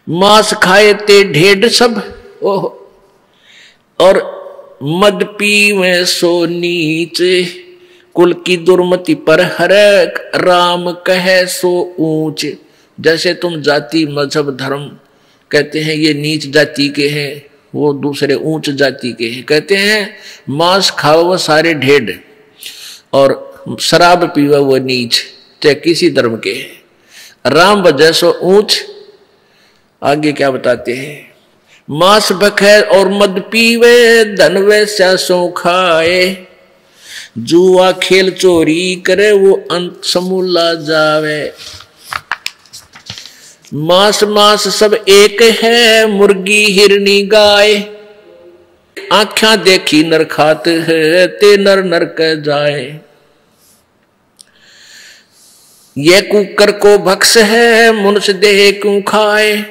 मांस खाए ते ढेड सब, ओह, और मद पीवे सो नीच, कुल की दुर्मति पर हरक, राम कहे सो ऊंच। जैसे तुम जाति मजहब धर्म कहते हैं ये नीच जाति के हैं, वो दूसरे ऊंच जाति के हैं। कहते हैं मांस खाओ वो सारे ढेड और शराब पीवा वो नीच, चाहे किसी धर्म के हैं। राम वजह सो ऊंच। आगे क्या बताते हैं, मांस बखे और मद पीवे, धन वैसा सो खाए, जुआ खेल चोरी करे वो अंत समूला जावे। मांस मांस सब एक है, मुर्गी हिरनी गाय, आँखें देखी नर खात है, ते नर नरक जाए। ये कुकर को भक्ष है, मनुष्य देह क्यों खाए,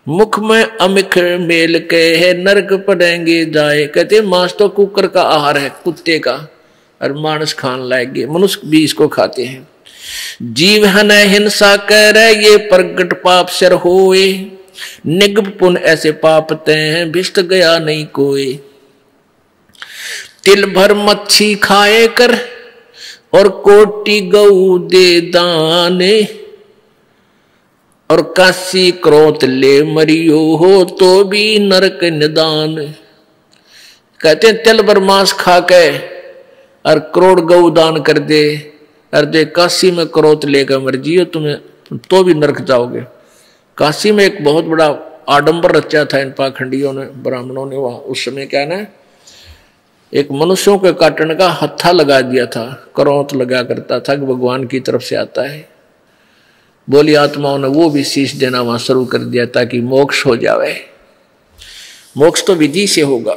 मुख में अमिख मेल के है, नरक पड़ेंगे जाए। कहते मांस तो कुकर का आहार है, कुत्ते का, और मानस खान लाएंगे, मनुष्य भी इसको खाते हैं। जीव हन हिंसा करे, ये प्रगट पाप सर होए, निगम पुण्य ऐसे पापते हैं, भिष्ट गया नहीं कोई। तिल भर मच्छी खाए कर, और कोटि गऊ दे दाने, और काशी क्रोध ले मरियो हो, तो भी नरक निदान। कहते हैं तिल भर मांस खा के और करोड़ गऊ दान कर दे, और जो काशी में क्रोध लेकर मर जियो तुम्हें तो भी नरक जाओगे। काशी में एक बहुत बड़ा आडंबर रचा था इन पाखंडियों ने, ब्राह्मणों ने। वहां उस समय क्या ना, एक मनुष्यों के काटने का हत्था लगा दिया था, क्रोध लगा करता था कि भगवान की तरफ से आता है। बोली आत्माओं ने वो भी शीश देना वहां शुरू कर दिया ताकि मोक्ष हो जावे। मोक्ष तो विधि से होगा।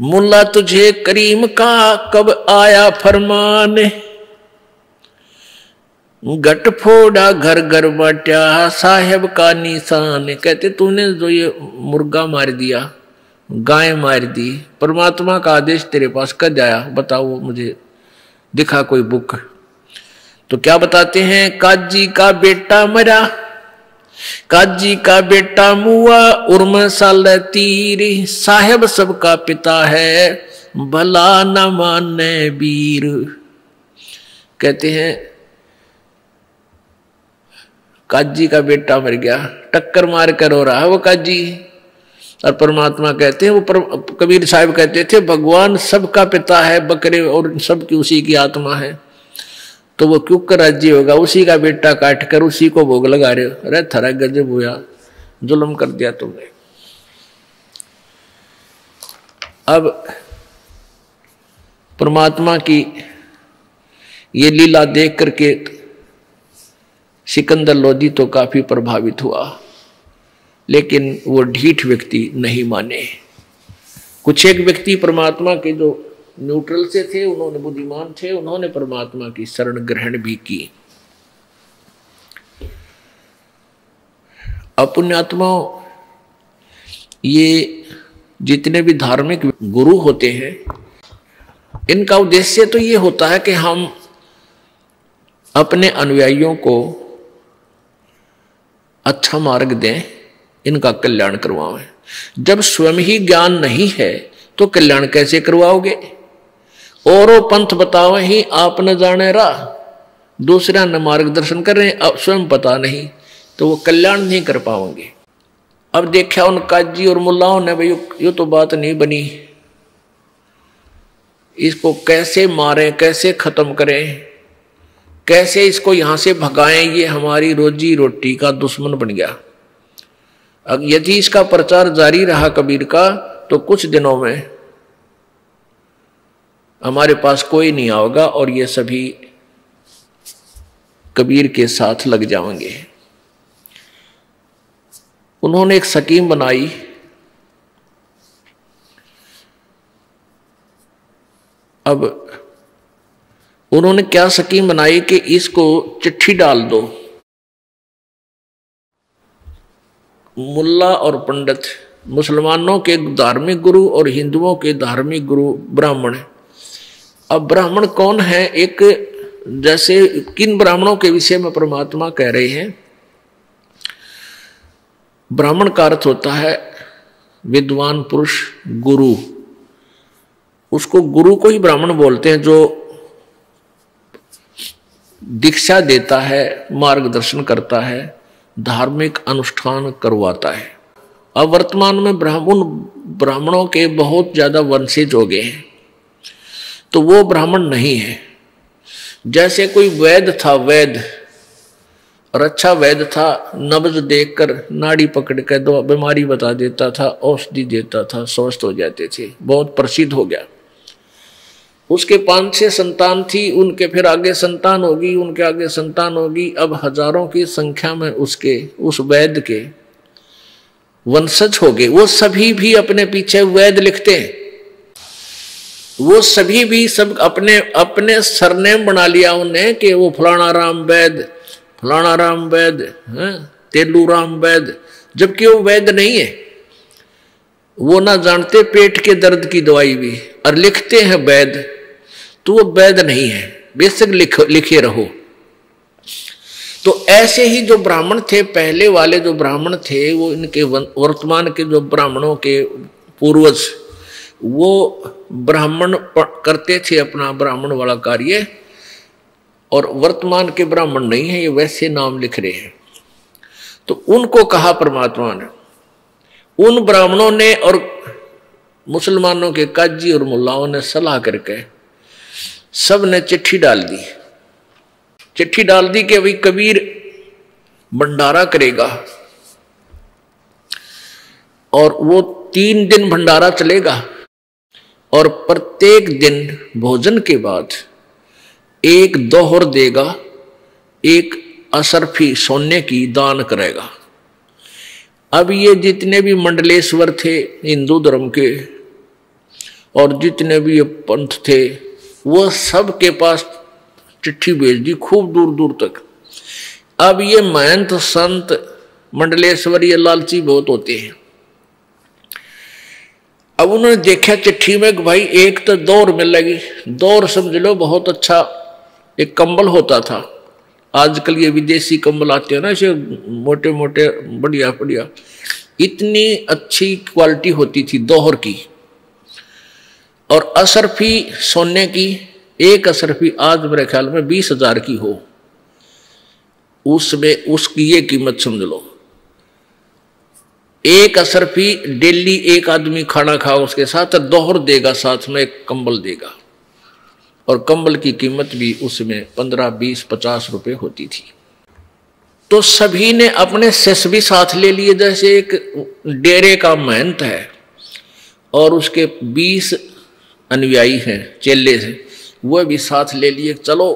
मुल्ला तुझे करीम का कब आया फरमान, गट फोड़ा घर घर बांटा, साहेब का निशान। कहते तूने जो ये मुर्गा मार दिया, गाय मार दी, परमात्मा का आदेश तेरे पास कब आया, बताओ मुझे, दिखा कोई बुक। तो क्या बताते हैं, काजी का बेटा मरा, काजी का बेटा मुआ, उर्म साल तीर, साहेब सबका पिता है, भला न माने वीर। कहते हैं काजी का बेटा मर गया, टक्कर मार कर हो रहा है वो काजी, और परमात्मा कहते हैं वो कबीर साहब कहते थे भगवान सबका पिता है, बकरे और सबकी उसी की आत्मा है, तो वो क्यों कर राज्य होगा, उसी का बेटा काट कर उसी को भोग लगा रहे हो। अरे थरा गजब हुआ, जुल्म कर दिया तुमने। अब परमात्मा की ये लीला देख करके सिकंदर लोधी तो काफी प्रभावित हुआ, लेकिन वो ढीठ व्यक्ति नहीं माने। कुछ एक व्यक्ति परमात्मा के जो न्यूट्रल से थे, उन्होंने बुद्धिमान थे, उन्होंने परमात्मा की शरण ग्रहण भी की। अपुण्यात्माओं, ये जितने भी धार्मिक गुरु होते हैं, इनका उद्देश्य तो ये होता है कि हम अपने अनुयायियों को अच्छा मार्ग दें, इनका कल्याण करवाएं। जब स्वयं ही ज्ञान नहीं है तो कल्याण कैसे करवाओगे। औरों पंथ बताओ ही आप न जाने राह, दूसरा न मार्गदर्शन कर रहे हैं, अब स्वयं पता नहीं, तो वो कल्याण नहीं कर पाओगे। अब देखा उन काजी और मुल्लाओं ने, भाई ये तो बात नहीं बनी, इसको कैसे मारें, कैसे खत्म करें, कैसे इसको यहां से भगाएं, ये हमारी रोजी रोटी का दुश्मन बन गया। अब यदि इसका प्रचार जारी रहा कबीर का, तो कुछ दिनों में हमारे पास कोई नहीं आओगा और ये सभी कबीर के साथ लग जाएंगे। उन्होंने एक स्कीम बनाई। अब उन्होंने क्या स्कीम बनाई कि इसको चिट्ठी डाल दो। मुल्ला और पंडित, मुसलमानों के धार्मिक गुरु और हिंदुओं के धार्मिक गुरु ब्राह्मण। अब ब्राह्मण कौन है, एक जैसे किन ब्राह्मणों के विषय में परमात्मा कह रहे हैं ब्राह्मण का अर्थ होता है विद्वान पुरुष, गुरु। उसको गुरु को ही ब्राह्मण बोलते हैं, जो दीक्षा देता है, मार्गदर्शन करता है, धार्मिक अनुष्ठान करवाता है। अब वर्तमान में ब्राह्मणों के बहुत ज्यादा वंशज हो गए हैं, तो वो ब्राह्मण नहीं है। जैसे कोई वैद्य था, वैद्य और अच्छा वैद्य था, नब्ज देखकर नाड़ी पकड़ कर दो बीमारी बता देता था, औषधि देता था, स्वस्थ हो जाते थे, बहुत प्रसिद्ध हो गया। उसके 5-6 संतान थी, उनके फिर आगे संतान होगी, उनके आगे संतान होगी। अब हजारों की संख्या में उसके उस वैद्य के वंशज हो गए। वो सभी भी अपने पीछे वैद्य लिखते हैं, वो सभी भी सब अपने अपने सरनेम बना लिया उन्हें कि वो फलाना राम वैद्य, फलाना राम वैद्य, तेलू राम वैद्य, जबकि वो वैद्य नहीं है। वो ना जानते पेट के दर्द की दवाई भी, और लिखते हैं वैद्य, तो वो वैद्य नहीं है, बेशक लिखे रहो। तो ऐसे ही जो ब्राह्मण थे, पहले वाले जो ब्राह्मण थे, वो इनके वर्तमान के जो ब्राह्मणों के पूर्वज, वो ब्राह्मण करते थे अपना ब्राह्मण वाला कार्य, और वर्तमान के ब्राह्मण नहीं है, ये वैसे नाम लिख रहे हैं। तो उनको कहा परमात्मा ने, उन ब्राह्मणों ने और मुसलमानों के काजी और मुल्लाओं ने सलाह करके सब ने चिट्ठी डाल दी। चिट्ठी डाल दी कि अभी कबीर भंडारा करेगा, और वो 3 दिन भंडारा चलेगा, और प्रत्येक दिन भोजन के बाद एक दोहर देगा, एक असरफी सोने की दान करेगा। अब ये जितने भी मंडलेश्वर थे हिंदू धर्म के, और जितने भी ये पंथ थे, वो सब के पास चिट्ठी भेज दी, खूब दूर दूर तक। अब ये महंत संत मंडलेश्वर ये लालची बहुत होते हैं। अब उन्होंने देखा चिट्ठी में कि भाई एक तो दौर मिलेगी, दौर समझ लो बहुत अच्छा एक कंबल होता था। आजकल ये विदेशी कंबल आते हैं ना, ऐसे मोटे मोटे बढ़िया बढ़िया, इतनी अच्छी क्वालिटी होती थी दोहर की। और असरफी सोने की, एक असरफी आज मेरे ख्याल में 20,000 की हो, उसमें उसकी ये कीमत समझ लो। एक असरफी डेली एक आदमी खाना खाओ उसके साथ, दोहर देगा, साथ में एक कंबल देगा, और कंबल की कीमत भी उसमें 15, 20, 50 रुपए होती थी। तो सभी ने अपने शिष्य भी साथ ले लिए। जैसे एक डेरे का महंत है और उसके 20 अनुयायी हैं, चेले हैं, वह भी साथ ले लिए। चलो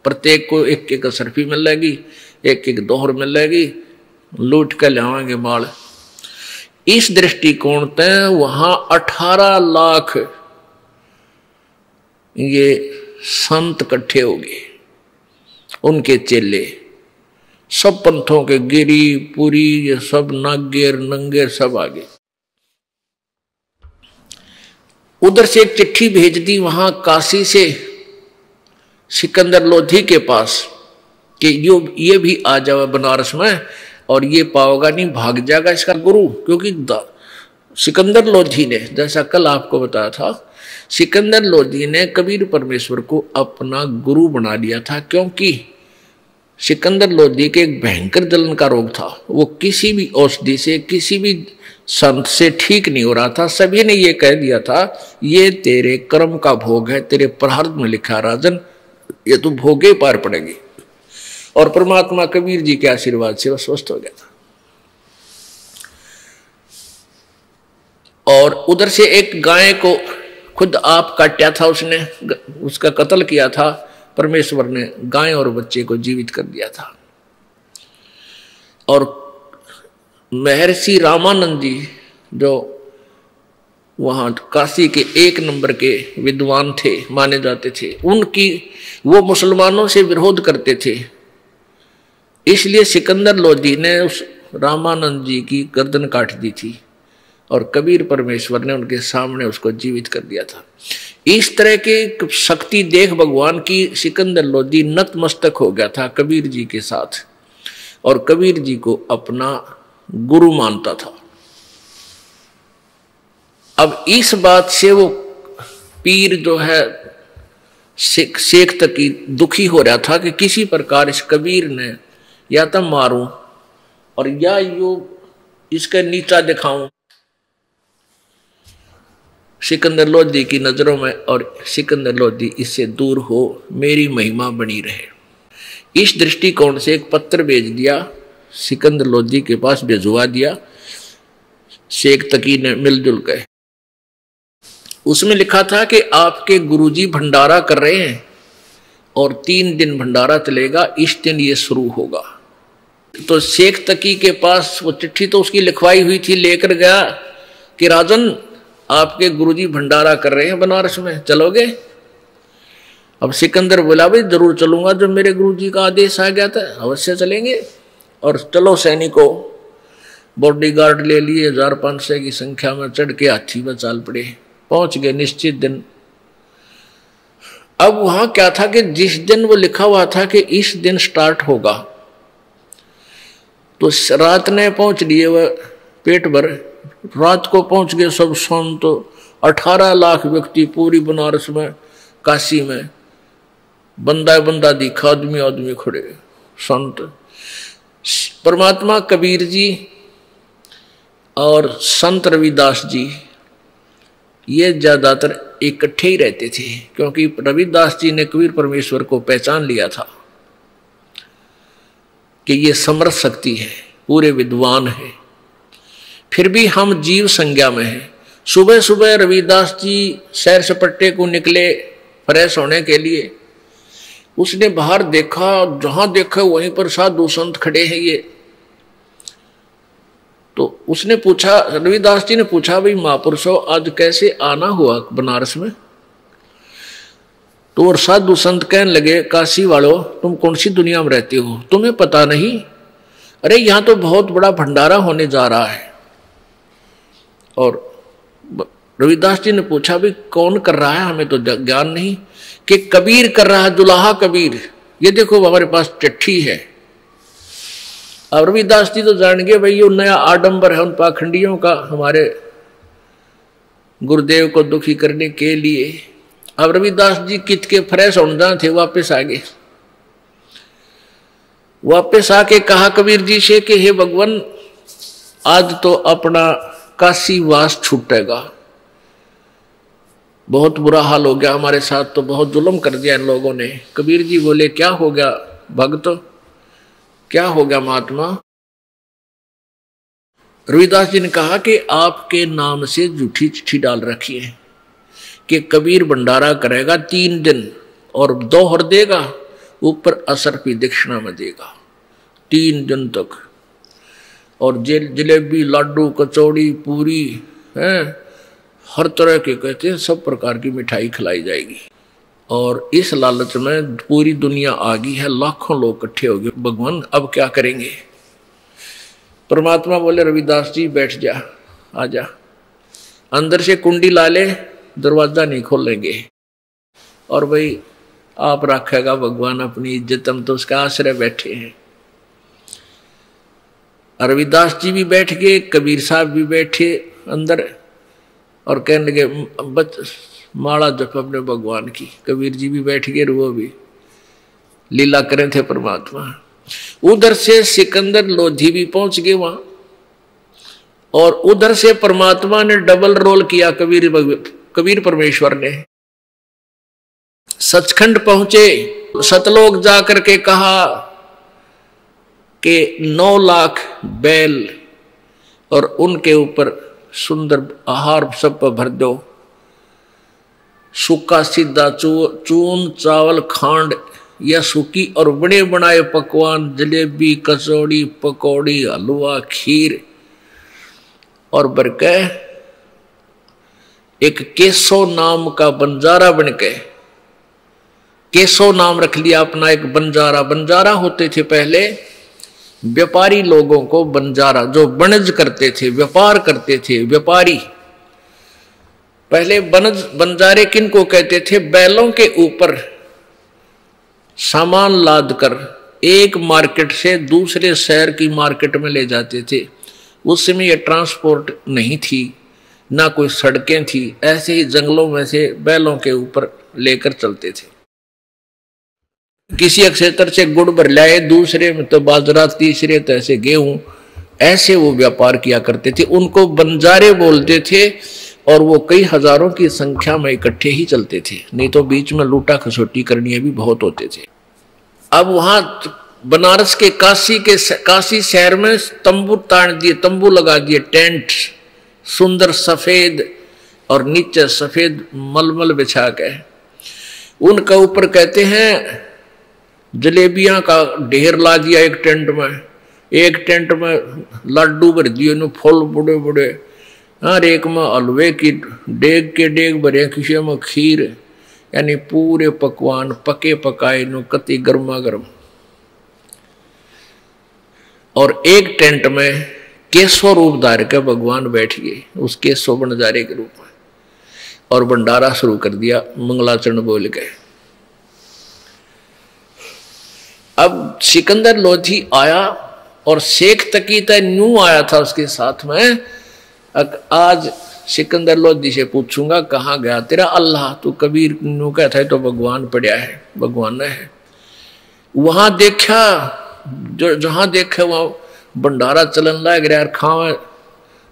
प्रत्येक को एक एक असरफी मिलेगी, एक एक दोहर मिलेगी, लूट कर लाएंगे माल। इस दृष्टिकोण से वहां 18 लाख ये संत इकट्ठे हो गए, उनके चेले, सब पंथों के, गिरी पुरी, ये सब नागेर नंगेर सब आ गए। उधर से एक चिट्ठी भेज दी वहां काशी से सिकंदर लोधी के पास कि ये भी आ जाओ बनारस में, और ये पाओगा नहीं, भाग जाएगा इसका गुरु। क्योंकि सिकंदर लोधी ने, जैसा कल आपको बताया था, सिकंदर लोधी ने कबीर परमेश्वर को अपना गुरु बना लिया था। क्योंकि सिकंदर लोधी के एक भयंकर जलन का रोग था, वो किसी भी औषधि से, किसी भी संत से ठीक नहीं हो रहा था। सभी ने ये कह दिया था, ये तेरे कर्म का भोग है, तेरे प्रारब्ध में लिखा राजन, ये तो भोगे पार पड़ेगी। और परमात्मा कबीर जी के आशीर्वाद से वह स्वस्थ हो गया था। और उधर से एक गाय को खुद आप काटा था, उसने उसका कत्ल किया था, परमेश्वर ने गाय और बच्चे को जीवित कर दिया था। और महर्षि रामानंद जी जो वहां काशी के 1 नंबर के विद्वान थे, माने जाते थे, उनकी वो मुसलमानों से विरोध करते थे। इसलिए सिकंदर लोधी ने उस रामानंद जी की गर्दन काट दी थी, और कबीर परमेश्वर ने उनके सामने उसको जीवित कर दिया था। इस तरह की शक्ति देख भगवान की सिकंदर लोधी नतमस्तक हो गया था कबीर जी के साथ, और कबीर जी को अपना गुरु मानता था। अब इस बात से वो पीर जो है शेख तकी दुखी हो रहा था कि किसी प्रकार इस कबीर ने या तो मारूं और या यो इसका नीचा दिखाऊं सिकंदर लोधी की नजरों में, और सिकंदर लोधी इससे दूर हो, मेरी महिमा बनी रहे। इस दृष्टिकोण से एक पत्र भेज दिया, सिकंदर लोधी के पास भिजवा दिया शेख तकी ने मिलजुल गए। उसमें लिखा था कि आपके गुरुजी भंडारा कर रहे हैं और 3 दिन भंडारा चलेगा, इस दिन ये शुरू होगा। तो शेख तकी के पास वो चिट्ठी तो उसकी लिखवाई हुई थी, लेकर गया कि राजन आपके गुरुजी भंडारा कर रहे हैं बनारस में, चलोगे? अब सिकंदर बोला भाई जरूर चलूंगा, जो मेरे गुरुजी का आदेश आ गया था अवश्य चलेंगे। और चलो सैनिकों, बॉडीगार्ड ले लिए, 1500 की संख्या में चढ़ के हाथी में चाल पड़े, पहुंच गए निश्चित दिन। अब वहां क्या था कि जिस दिन वो लिखा हुआ था कि इस दिन स्टार्ट होगा, तो रात ने पहुंच लिए वह पेट भर, रात को पहुंच गए सब संत, 18 लाख व्यक्ति पूरी बनारस में, काशी में बंदा दिखा, आदमी खड़े संत। परमात्मा कबीर जी और संत रविदास जी ये ज्यादातर इकट्ठे ही रहते थे, क्योंकि रविदास जी ने कबीर परमेश्वर को पहचान लिया था कि ये समर्थ शक्ति है, पूरे विद्वान है। फिर भी हम जीव संज्ञा में हैं। सुबह सुबह रविदास जी सैर सपट्टे को निकले फ्रेश होने के लिए। उसने बाहर देखा, जहां देखा वहीं पर साधु संत खड़े हैं ये। तो उसने पूछा, रविदास जी ने पूछा, भाई महापुरुषों आज कैसे आना हुआ बनारस में? तो और साधु संत कहने लगे, काशी वालों तुम कौन सी दुनिया में रहते हो, तुम्हें पता नहीं? अरे यहाँ तो बहुत बड़ा भंडारा होने जा रहा है। और रविदास जी ने पूछा, भाई कौन कर रहा है? हमें तो ज्ञान नहीं। कि कबीर कर रहा है, दुल्हा कबीर, ये देखो हमारे पास चिट्ठी है। अब रविदास जी तो जान गए भाई ये नया आडंबर है उन पाखंडियों का, हमारे गुरुदेव को दुखी करने के लिए। अब रविदास जी कित के फ्रेश होने थे, वापस आ गए। वापस आके कहा कबीर जी से कि हे भगवान, आज तो अपना काशी वास छूटेगा, बहुत बुरा हाल हो गया हमारे साथ, तो बहुत जुल्म कर दिया इन लोगों ने। कबीर जी बोले, क्या हो गया भक्त, क्या हो गया महात्मा? रविदास जी ने कहा कि आपके नाम से झूठी चिट्ठी डाल रखी है कि कबीर भंडारा करेगा 3 दिन और दोहर देगा, ऊपर असर की दक्षिणा में देगा 3 दिन तक। और जलेबी, लाडू, कचौड़ी, पूरी है, हर तरह के कहते हैं सब प्रकार की मिठाई खिलाई जाएगी। और इस लालच में पूरी दुनिया आ गई है, लाखों लोग इकट्ठे हो गए। भगवान अब क्या करेंगे? परमात्मा बोले, रविदास जी बैठ जा, आजा, अंदर से कुंडी ला ले, दरवाजा नहीं खोलेंगे। और भाई आप रखेगा भगवान अपनी इज्जत, हम तो उसका आश्रय बैठे हैं। रविदास जी भी बैठ गए, कबीर साहब भी बैठे अंदर और कहने लगे माला जप अपने भगवान की। कबीर जी भी बैठ गए, वो भी लीला करे थे परमात्मा। उधर से सिकंदर लोधी भी पहुंच गए वहां, और उधर से परमात्मा ने डबल रोल किया। कबीर परमेश्वर ने सचखंड पहुंचे, सतलोक जाकर के कहा कि 9 लाख बैल और उनके ऊपर सुंदर आहार सब पर भर दो, सूखा सीधा चून, चावल, खांड या सूखी और बड़े बनाए पकवान, जलेबी, कचौड़ी, पकौड़ी, हलवा, खीर और बरके एक केसो नाम का बंजारा बनके, केसो नाम रख लिया अपना एक बंजारा। बंजारा होते थे पहले व्यापारी लोगों को, बंजारा जो बनज करते थे, व्यापार करते थे, व्यापारी। पहले बंजारे किन को कहते थे? बैलों के ऊपर सामान लाद कर एक मार्केट से दूसरे शहर की मार्केट में ले जाते थे। उस समय ये ट्रांसपोर्ट नहीं थी, ना कोई सड़कें थी, ऐसे ही जंगलों में से बैलों के ऊपर लेकर चलते थे। किसी क्षेत्र से गुड़ भर लाए, दूसरे में तो बाजरा, तीसरे तो ऐसे गेहूं, ऐसे वो व्यापार किया करते थे। उनको बंजारे बोलते थे और वो कई हजारों की संख्या में इकट्ठे ही चलते थे, नहीं तो बीच में लूटा खसोटी करनी भी बहुत होते थे। अब वहां बनारस के काशी शहर में तंबू तान दिए, तंबू लगा दिए, टेंट सुंदर सफेद और नीचे सफेद मलमल बिछा के, उनका ऊपर कहते हैं जलेबियां का ढेर ला दिया एक टेंट में लड्डू भर दिए, फूल बुढ़े बुढ़े, और एक में हलवे की डेग भरे, किसी में खीर, यानी पूरे पकवान पके पकाए नो कति गर्मा गर्म। और एक टेंट में केसो रूप धार के भगवान बैठ गए, उस केसो बनजारे के रूप में, और भंडारा शुरू कर दिया मंगलाचरण बोल के। अब सिकंदर लोधी आया और शेख तकीता न्यू आया था उसके साथ में। आज सिकंदर लोधी से पूछूंगा कहाँ गया तेरा अल्लाह, तो कबीर न्यू कहता है तो भगवान पड़ा है, भगवान है। वहां देखा, जो जहां देखे वहां भंडारा चलन लग रहा है, खावे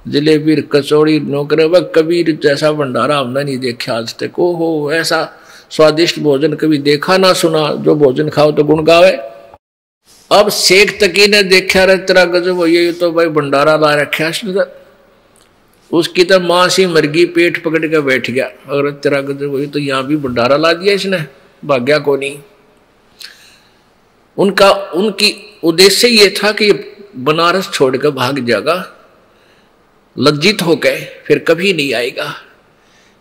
जलेबी कचौड़ी नौकरे, वह कबीर जैसा भंडारा हमने नहीं देखा आज तक। ओहो, ऐसा स्वादिष्ट भोजन कभी देखा ना सुना, जो भोजन खाओ तो गुण गावे। अब शेख तकी ने देखा, रे तेरा गजब, ये तो भाई भंडारा ला रखा है, उसकी तो मां सी मरगी, पेट पकड़ के बैठ गया। अगर तेरा गजब, ये तो यहाँ भी भंडारा ला दिया इसने, भाग्या को नहीं। उनकी उद्देश्य ये था कि बनारस छोड़कर भाग जाएगा, लज्जित हो गए, फिर कभी नहीं आएगा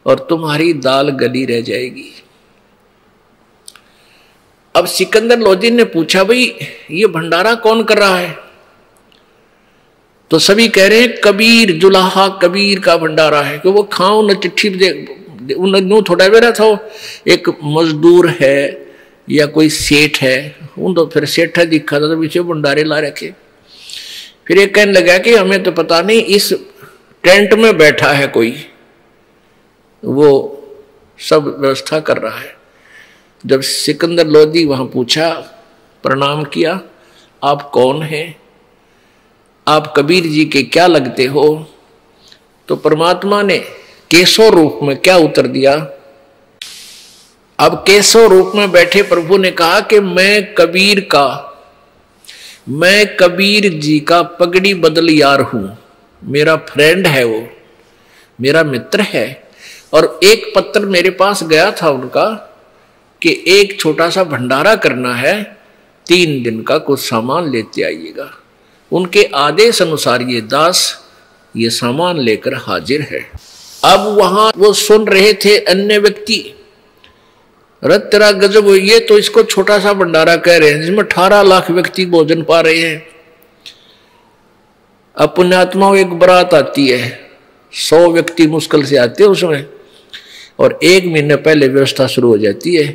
और तुम्हारी दाल गली रह जाएगी। अब सिकंदर लोधी ने पूछा, भाई ये भंडारा कौन कर रहा है? तो सभी कह रहे हैं कबीर, जुलाहा कबीर का भंडारा है, कि वो खाओ न चिट्ठी दे, उन थोड़ा बेरा था, एक मजदूर है या कोई सेठ है, उन तो फिर सेठ है दिखा था, तो पीछे भंडारे ला रखे। फिर एक कहने लगा कि हमें तो पता नहीं, इस टेंट में बैठा है कोई, वो सब व्यवस्था कर रहा है। जब सिकंदर लोधी वहां पूछा, प्रणाम किया, आप कौन हैं, आप कबीर जी के क्या लगते हो, तो परमात्मा ने केशव रूप में क्या उत्तर दिया। अब केशव रूप में बैठे प्रभु ने कहा कि मैं कबीर जी का पगड़ी बदल यार हूं, मेरा फ्रेंड है, वो मेरा मित्र है। और एक पत्र मेरे पास गया था उनका कि एक छोटा सा भंडारा करना है, 3 दिन का कुछ सामान लेते आइएगा। उनके आदेश अनुसार ये दास ये सामान लेकर हाजिर है। अब वहां वो सुन रहे थे अन्य व्यक्ति, रत तेरा गजब, ये तो इसको छोटा सा भंडारा कह रहे हैं जिसमें 18 लाख व्यक्ति भोजन पा रहे हैं। अब पुण्यात्माओं एक बारात आती है, 100 व्यक्ति मुश्किल से आते हैं उसमें, और 1 महीने पहले व्यवस्था शुरू हो जाती है,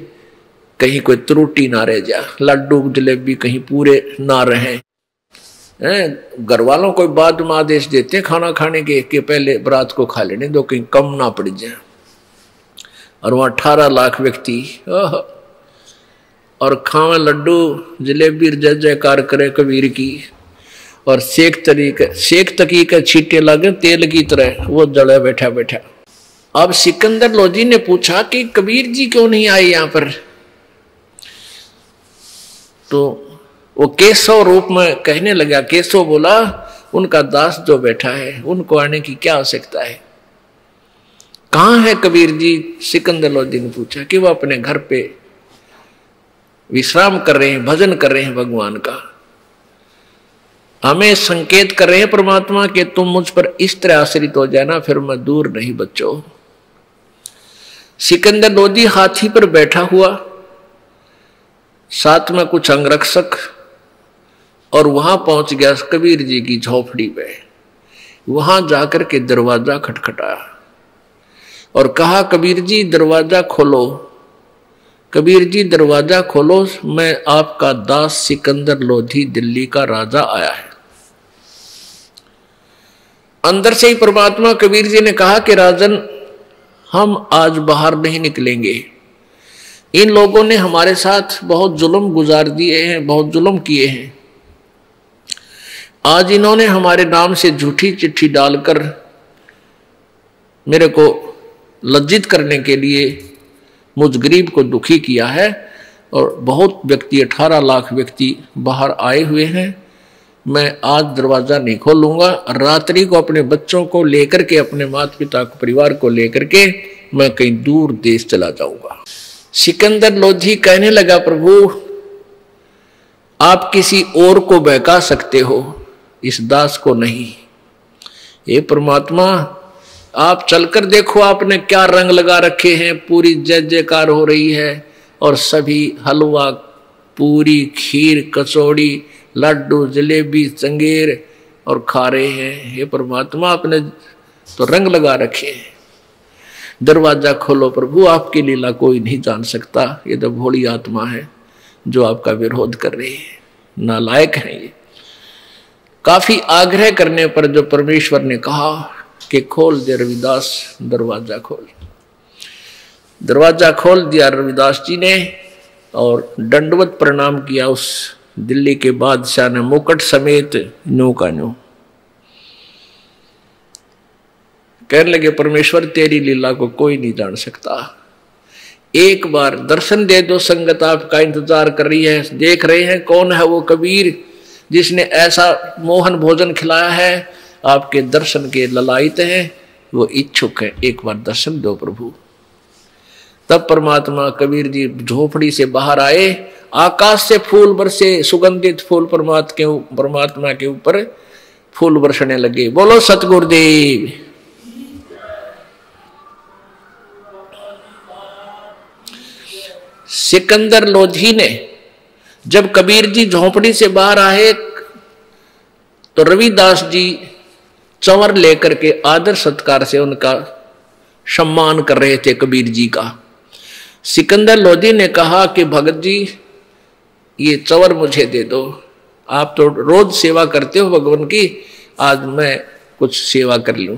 कहीं कोई त्रुटि ना रह जा, लड्डू जलेबी कहीं पूरे ना रहे। घर वालों को बाद में आदेश देते हैं खाना खाने के पहले बारात को खा लेने दो, कहीं कम ना पड़ जाए। और वहां 18 लाख व्यक्ति और खावे लड्डू जलेबी, जय जयकार करे कबीर की, और शेख तकी के छींटे लगे तेल की तरह, वो जड़े बैठा बैठा। अब सिकंदर लोधी ने पूछा कि कबीर जी क्यों नहीं आए यहां पर, तो वो केशव रूप में कहने लगा। केशव बोला, उनका दास जो बैठा है उनको आने की क्या आवश्यकता है, कहां है कबीर जी? सिकंदर लोधी ने पूछा कि वो अपने घर पे विश्राम कर रहे हैं, भजन कर रहे हैं भगवान का। हमें संकेत कर रहे हैं परमात्मा कि तुम मुझ पर इस तरह आश्रित हो जाना, फिर मैं दूर नहीं बचो। सिकंदर लोधी हाथी पर बैठा हुआ, साथ में कुछ अंगरक्षक, और वहां पहुंच गया कबीर जी की झोपड़ी पे। वहां जाकर के दरवाजा खटखटाया और कहा, कबीर जी दरवाजा खोलो, कबीर जी दरवाजा खोलो, मैं आपका दास सिकंदर लोधी दिल्ली का राजा आया है। अंदर से ही परमात्मा कबीर जी ने कहा कि राजन, हम आज बाहर नहीं निकलेंगे। इन लोगों ने हमारे साथ बहुत जुल्म गुजार दिए हैं, बहुत जुल्म किए हैं। आज इन्होंने हमारे नाम से झूठी चिट्ठी डालकर मेरे को लज्जित करने के लिए मुझ गरीब को दुखी किया है। और बहुत व्यक्ति, 18 लाख व्यक्ति बाहर आए हुए हैं। मैं आज दरवाज़ा नहीं खोलूंगा। रात्रि को अपने बच्चों को लेकर के, अपने माता पिता को, परिवार को लेकर के मैं कहीं दूर देश चला जाऊंगा। सिकंदर लोधी कहने लगा, प्रभु आप किसी और को बहका सकते हो, इस दास को नहीं। ये परमात्मा, आप चलकर देखो आपने क्या रंग लगा रखे हैं। पूरी जय जयकार हो रही है और सभी हलवा, पूरी, खीर, कचौड़ी, लड्डू, जलेबी, चंगेर और खा रहे हैं। हे परमात्मा, आपने तो रंग लगा रखे हैं। दरवाजा खोलो प्रभु, आपकी लीला कोई नहीं जान सकता। ये तो भोली आत्मा है जो आपका विरोध कर रही है, नालायक है ये। काफी आग्रह करने पर जो परमेश्वर ने कहा कि खोल दे रविदास, दरवाजा खोल। दरवाजा खोल दिया रविदास जी ने और दंडवत प्रणाम किया उस दिल्ली के बादशाह ने, मुकुट समेत न्यू का न्यू। कहने लगे, परमेश्वर तेरी लीला को कोई नहीं जान सकता। एक बार दर्शन दे दो, संगत आपका इंतजार कर रही है। देख रहे हैं कौन है वो कबीर जिसने ऐसा मोहन भोजन खिलाया है, आपके दर्शन के ललायित हैं, वो इच्छुक है। एक बार दर्शन दो प्रभु। तब परमात्मा कबीर जी झोपड़ी से बाहर आए। आकाश से फूल बरसे, सुगंधित फूल परमात्मा के ऊपर फूल बरसने लगे। बोलो सतगुरुदेव। सिकंदर लोधी ने जब कबीर जी झोपड़ी से बाहर आए तो रविदास जी चंवर लेकर के आदर सत्कार से उनका सम्मान कर रहे थे कबीर जी का। सिकंदर लोधी ने कहा कि भगत जी, ये चंवर मुझे दे दो। आप तो रोज सेवा करते हो भगवान की, आज मैं कुछ सेवा कर लूं।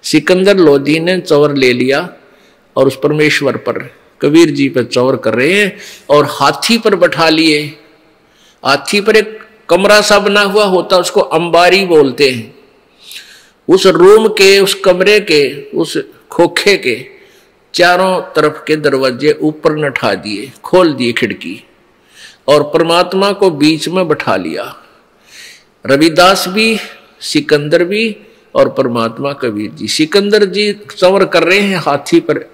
सिकंदर लोधी ने चंवर ले लिया और उस परमेश्वर पर, कबीर जी पर चौर कर रहे हैं और हाथी पर बैठा लिए। हाथी पर एक कमरा सा बना हुआ होता, उसको अंबारी बोलते हैं। उस रूम के, उस कमरे के, उस खोखे के चारों तरफ के दरवाजे ऊपर नठा दिए, खोल दिए खिड़की और परमात्मा को बीच में बैठा लिया। रविदास भी, सिकंदर भी और परमात्मा कबीर जी। सिकंदर जी चंवर कर रहे हैं हाथी पर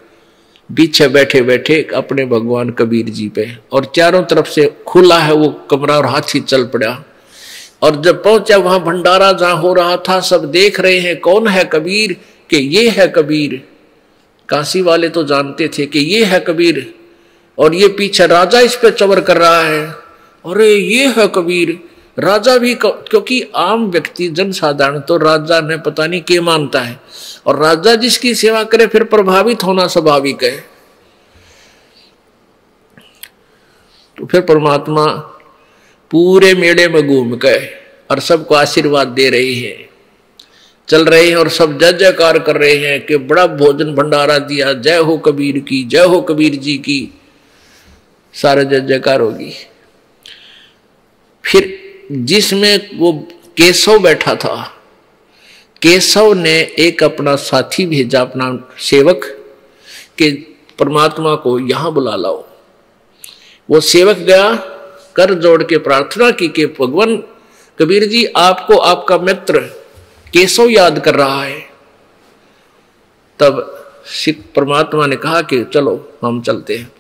पीछे बैठे बैठे अपने भगवान कबीर जी पे, और चारों तरफ से खुला है वो कमरा और हाथी चल पड़ा। और जब पहुंचा वहां भंडारा जहां हो रहा था, सब देख रहे हैं कौन है कबीर, कि ये है कबीर। काशी वाले तो जानते थे कि ये है कबीर, और ये पीछे राजा इस पे चवर कर रहा है। अरे ये है कबीर। राजा भी, क्योंकि आम व्यक्ति, जनसाधारण तो राजा ने पता नहीं क्या मानता है, और राजा जिसकी सेवा करे फिर प्रभावित होना स्वाभाविक है। तो फिर परमात्मा पूरे मेले में घूम गए और सबको आशीर्वाद दे रही है, चल रहे हैं और सब जय जयकार कर रहे हैं कि बड़ा भोजन भंडारा दिया, जय हो कबीर की, जय हो कबीर जी की, सारा जय जयकार होगी। फिर जिसमें वो केशव बैठा था, केशव ने एक अपना साथी भेजा, अपना सेवक, कि परमात्मा को यहां बुला लाओ। वो सेवक गया, कर जोड़ के प्रार्थना की कि भगवान कबीर जी, आपको आपका मित्र केशव याद कर रहा है। तब परमात्मा ने कहा कि चलो हम चलते हैं।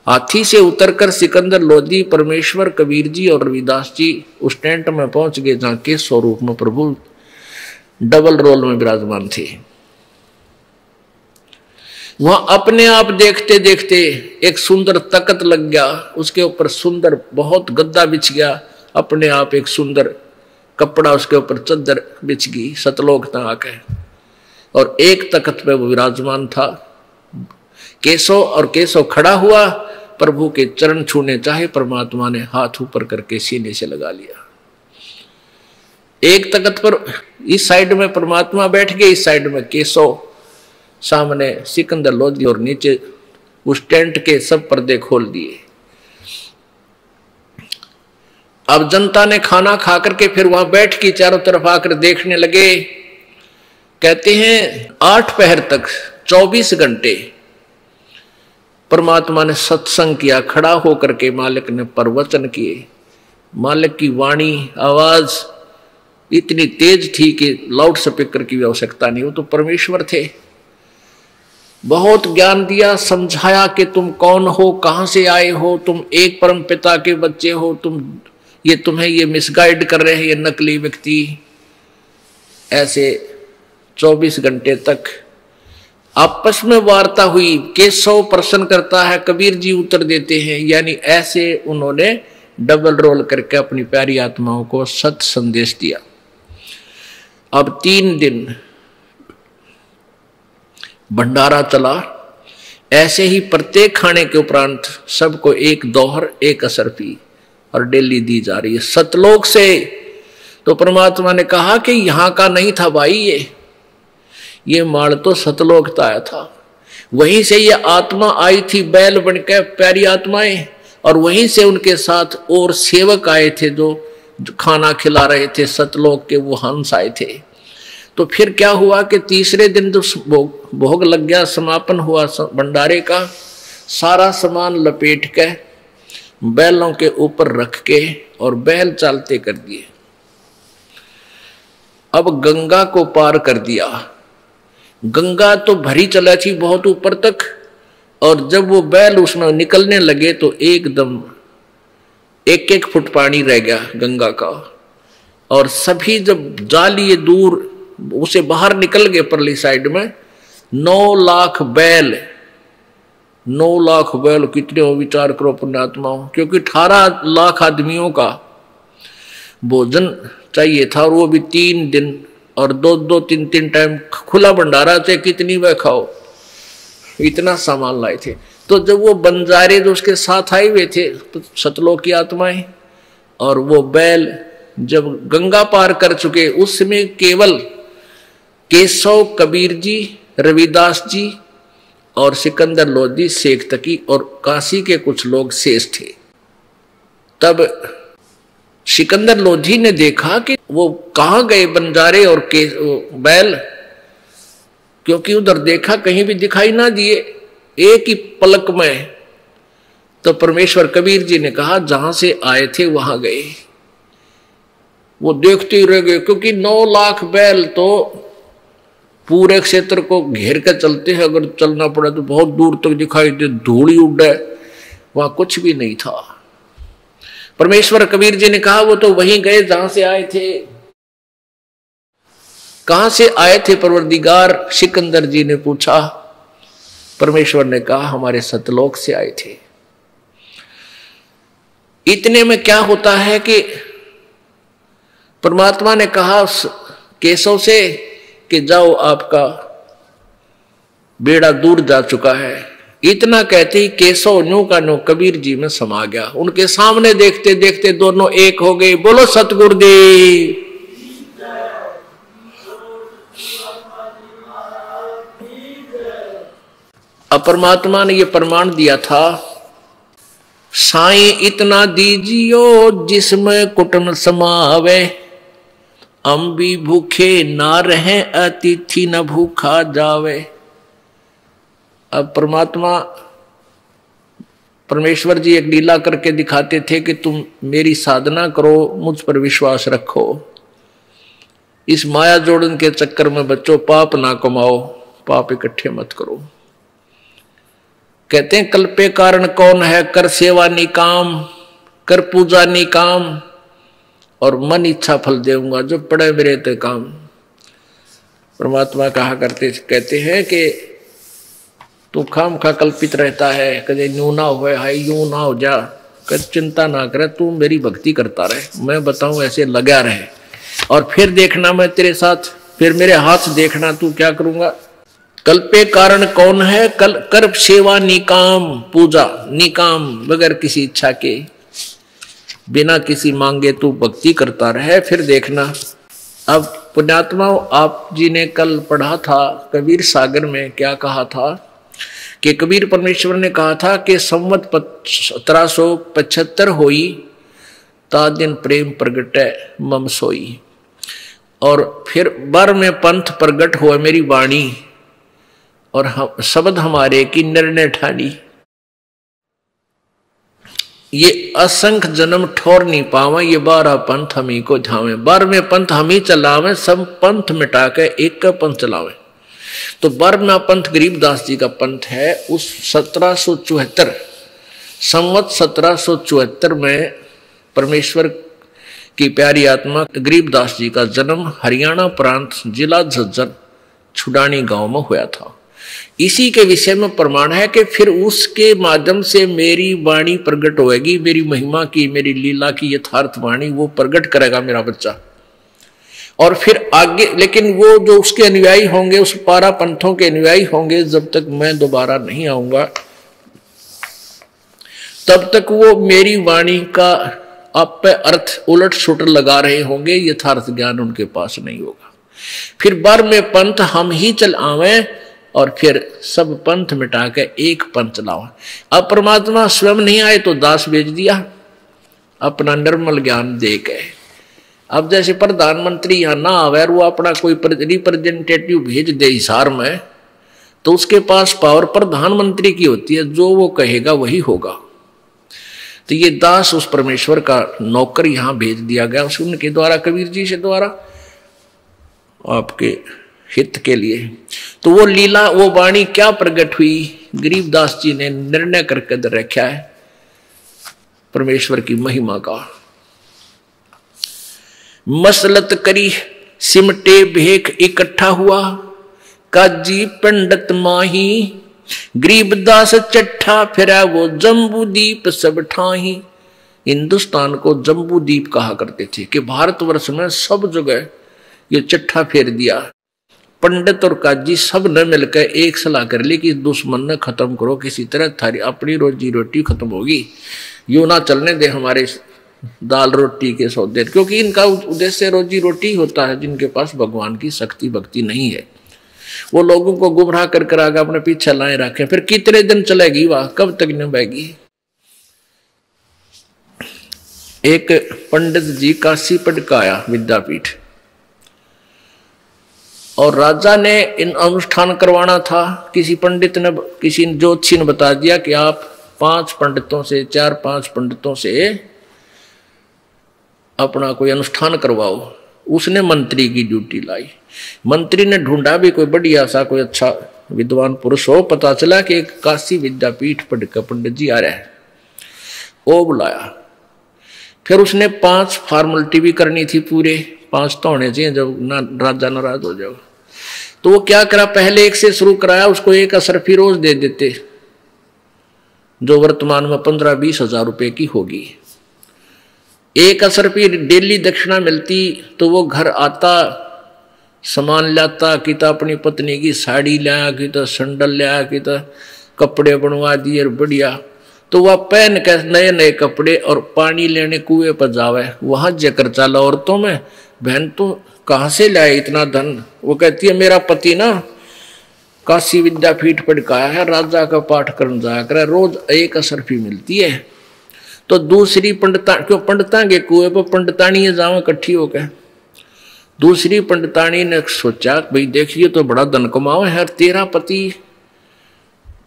हाथी से उतरकर सिकंदर लोधी, परमेश्वर, कबीर जी और रविदास जी उस टेंट में पहुंच गए जहां के स्वरूप में प्रभु डबल रोल में विराजमान थे। वहां अपने आप देखते देखते एक सुंदर तख्त लग गया, उसके ऊपर सुंदर बहुत गद्दा बिछ गया, अपने आप एक सुंदर कपड़ा उसके ऊपर चद्दर बिछ गई, सतलोक तक है, और एक तख्त पे वो विराजमान था केशव। और केशव खड़ा हुआ, प्रभु के चरण छूने चाहे, परमात्मा ने हाथ ऊपर करके सीने से लगा लिया। एक तख्त पर इस साइड में परमात्मा बैठ गए, इस साइड में केशव, सामने सिकंदर लोधी, और नीचे उस टेंट के सब पर्दे खोल दिए। अब जनता ने खाना खा करके फिर वहां बैठ के चारों तरफ आकर देखने लगे। कहते हैं 8 पहर तक 24 घंटे परमात्मा ने सत्संग किया। खड़ा होकर के मालिक ने प्रवचन किए। मालिक की वाणी आवाज इतनी तेज थी कि लाउड स्पीकर की आवश्यकता नहीं, वो तो परमेश्वर थे। बहुत ज्ञान दिया, समझाया कि तुम कौन हो, कहां से आए हो, तुम एक परम पिता के बच्चे हो, तुम्हें ये मिसगाइड कर रहे हैं ये नकली व्यक्ति। ऐसे 24 घंटे तक आपस में वार्ता हुई। केशव प्रश्न करता है, कबीर जी उत्तर देते हैं। यानी ऐसे उन्होंने डबल रोल करके अपनी प्यारी आत्माओं को सत संदेश दिया। अब 3 दिन भंडारा चला। ऐसे ही प्रत्येक खाने के उपरांत सबको एक दोहर एक असरफी और डेली दी जा रही है। सतलोक से तो परमात्मा ने कहा कि यहां का नहीं था भाई, ये माल तो सतलोक का आया था। वहीं से ये आत्मा आई थी बैल बनकर, प्यारी आत्माएं, और वहीं से उनके साथ और सेवक आए थे जो खाना खिला रहे थे। सतलोक के वो हंस आए थे। तो फिर क्या हुआ कि तीसरे दिन जो भोग लग गया, समापन हुआ भंडारे का, सारा सामान लपेट के बैलों के ऊपर रख के और बैल चालते कर दिए। अब गंगा को पार कर दिया। गंगा तो भरी चला थी बहुत ऊपर तक, और जब वो बैल उसमें निकलने लगे तो एकदम 1-1 फुट पानी रह गया गंगा का। और सभी जब जा लिए दूर, उसे बाहर निकल गए परली साइड में। 9 लाख बैल, 9 लाख बैल कितने हो विचार करो पुण्यात्माओं, क्योंकि 18 लाख आदमियों का भोजन चाहिए था, और वो भी 3 दिन, और 2-2, 3-3 टाइम खुला भंडारा, चाहे कितनी वह खाओ, इतना सामान लाए थे। तो जब वो बंजारे जो उसके साथ आए हुए थे, तो सतलोक की आत्माएं, और वो बैल जब गंगा पार कर चुके, उस समय केवल केशव, कबीर जी, रविदास जी और सिकंदर लोधी, शेख तकी और काशी के कुछ लोग शेष थे। तब सिकंदर लोधी ने देखा कि वो कहां गए बंजारे और बैल, क्योंकि उधर देखा कहीं भी दिखाई ना दिए एक ही पलक में। तो परमेश्वर कबीर जी ने कहा जहां से आए थे वहां गए। वो देखते ही रह गए, क्योंकि 9 लाख बैल तो पूरे क्षेत्र को घेर कर चलते हैं। अगर चलना पड़ा तो बहुत दूर तक दिखाई दे, धूल ही उड़े, वहां कुछ भी नहीं था। परमेश्वर कबीर जी ने कहा वो तो वहीं गए जहां से आए थे। कहां से आए थे परवरदिगार? सिकंदर जी ने पूछा। परमेश्वर ने कहा हमारे सतलोक से आए थे। इतने में क्या होता है कि परमात्मा ने कहा केशव से कि जाओ, आपका बेड़ा दूर जा चुका है। इतना कहते ही केशव न्यू का न्यू कबीर जी में समा गया। उनके सामने देखते देखते दोनों एक हो गए। बोलो सतगुरुदेव। अब परमात्मा ने ये प्रमाण दिया था, साईं इतना दीजियो जिसमें कुटुंब समावे, हम भी भूखे ना रहे अतिथि न भूखा जावे। अब परमेश्वर जी एक लीला करके दिखाते थे कि तुम मेरी साधना करो, मुझ पर विश्वास रखो, इस माया जोड़न के चक्कर में बच्चों पाप ना कमाओ, पाप इकट्ठे मत करो। कहते हैं कल्पे कारण कौन है, कर सेवा निकाम, कर पूजा निकाम, और मन इच्छा फल देऊंगा, जो पड़े मेरे ते काम। परमात्मा कहते हैं कि तू खाम खा कल्पित रहता है, कदे न्यू ना हो, हाय यूं ना हो जा, कद चिंता ना करे, तू मेरी भक्ति करता रहे, मैं बताऊं ऐसे लगा रहे, और फिर देखना मैं तेरे साथ, फिर मेरे हाथ देखना तू क्या करूंगा। कल्पे कारण कौन है, कर सेवा निकाम, पूजा निकाम, बगैर किसी इच्छा के, बिना किसी मांगे तू भक्ति करता रहे, फिर देखना अब पुण्यात्माओं, आप जी ने कल पढ़ा था कबीर सागर में, क्या कहा था कि कबीर परमेश्वर ने कहा था कि संवत 1775 होई ता दिन प्रेम प्रगटै मम सोई, और फिर बर में पंथ प्रगट हुआ मेरी वाणी, और शब्द हमारे की निर्णय ठानी। ये असंख्य जन्म ठोर नहीं पावे, ये 12 पंथ हम ही को झावे। 12वें पंथ हम ही चलावे, सब पंथ मिटा के एक का पंथ चलावे। तो 12वां पंथ गरीबदास जी का पंथ है। उस 1774 संवत 1774 में परमेश्वर की प्यारी आत्मा गरीबदास जी का जन्म हरियाणा प्रांत जिला झज्जर छुडानी गांव में हुआ था। इसी के विषय में प्रमाण है कि फिर उसके माध्यम से मेरी वाणी प्रकट होएगी, मेरी महिमा की, मेरी लीला की यथार्थ वाणी वो प्रकट करेगा मेरा बच्चा। और फिर आगे, लेकिन वो जो उसके अनुयायी होंगे, उस 12 पंथों के अनुयायी होंगे, जब तक मैं दोबारा नहीं आऊंगा तब तक वो मेरी वाणी का आप पे अर्थ उलट सुलट लगा रहे होंगे, यथार्थ ज्ञान उनके पास नहीं होगा। फिर 12वें पंथ हम ही चल आवे, और फिर सब पंथ मिटा के एक पंथ चलावा। अब परमात्मा स्वयं नहीं आए तो दास भेज दिया अपना निर्मल ज्ञान दे के। अब जैसे प्रधानमंत्री यहाँ ना आवे, वो अपना कोई रिप्रेजेंटेटिव भेज दे हिसार में, तो उसके पास पावर प्रधानमंत्री की होती है, जो वो कहेगा वही होगा। तो ये दास उस परमेश्वर का नौकर यहाँ भेज दिया गया उनके द्वारा, कबीर जी से द्वारा, आपके हित के लिए। तो वो लीला, वो वाणी क्या प्रकट हुई, गरीबदास जी ने निर्णय करके रखा है परमेश्वर की महिमा का। मसलत करी सिमटे भेख इकट्ठा हुआ, काजी पंडित माही गरीबदास चट्ठा फिरा वो जम्बू दीप सब ठाही। हिंदुस्तान को जम्बू दीप कहा करते थे कि भारतवर्ष में सब जगह ये चट्ठा फेर दिया। पंडित और काजी सब ने मिलकर एक सलाह कर ली कि दुश्मन ने खत्म करो, किसी तरह थारी अपनी रोजी रोटी खत्म होगी, यूं ना चलने दे हमारे दाल रोटी के सौदे, क्योंकि इनका उद्देश्य रोजी रोटी होता है। जिनके पास भगवान की शक्ति भक्ति नहीं है, वो लोगों को गुमराह कर आगे अपने पीछे लाए रखे। फिर कितने दिन चलेगी वाह, कब तक निभाएगी। एक पंडित जी काशी पटकाया विद्यापीठ, और राजा ने इन अनुष्ठान करवाना था। किसी पंडित ने, किसी ज्योतिषी ने बता दिया कि आप 5 पंडितों से, 4-5 पंडितों से अपना कोई अनुष्ठान करवाओ। उसने मंत्री की ड्यूटी लाई। मंत्री ने ढूंढा भी कोई बढ़िया सा, कोई अच्छा विद्वान पुरुष हो। पता चला कि एक काशी विद्यापीठ पढ़कर पंडित जी आ रहे हैं, वो बुलाया। फिर उसने 5 फॉर्मेलिटी भी करनी थी, पूरे 5 तो होने चाहिए, जब ना राजा नाराज हो जाओ। तो वो क्या करा, पहले एक से शुरू कराया, उसको एक असरफी रोज दे देते, जो वर्तमान में 15-20 हजार रुपए की होगी। एक असरफी डेली दक्षिणा मिलती, तो वो घर आता, सामान लाता, कि तो अपनी पत्नी की साड़ी लाया, कि तो संडल लाया, कि तो कपड़े बनवा दिए बढ़िया। तो वह पहन के नए नए कपड़े और पानी लेने कुएं पर जावे, वहां जकर चला औरतों में, बहन तो कहाँ से लाए इतना धन। वो कहती है मेरा पति ना काशी विद्यापीठ पढ़काया है, राजा का पाठ करने जाया करे, रोज एक असरफी मिलती है। तो दूसरी पंडिता, क्यों पंडिता के कुएं पर पंडितानी जावे इकट्ठी होकर। दूसरी पंडितानी ने सोचा भाई देखिए तो बड़ा धन कमाओ है, तेरा पति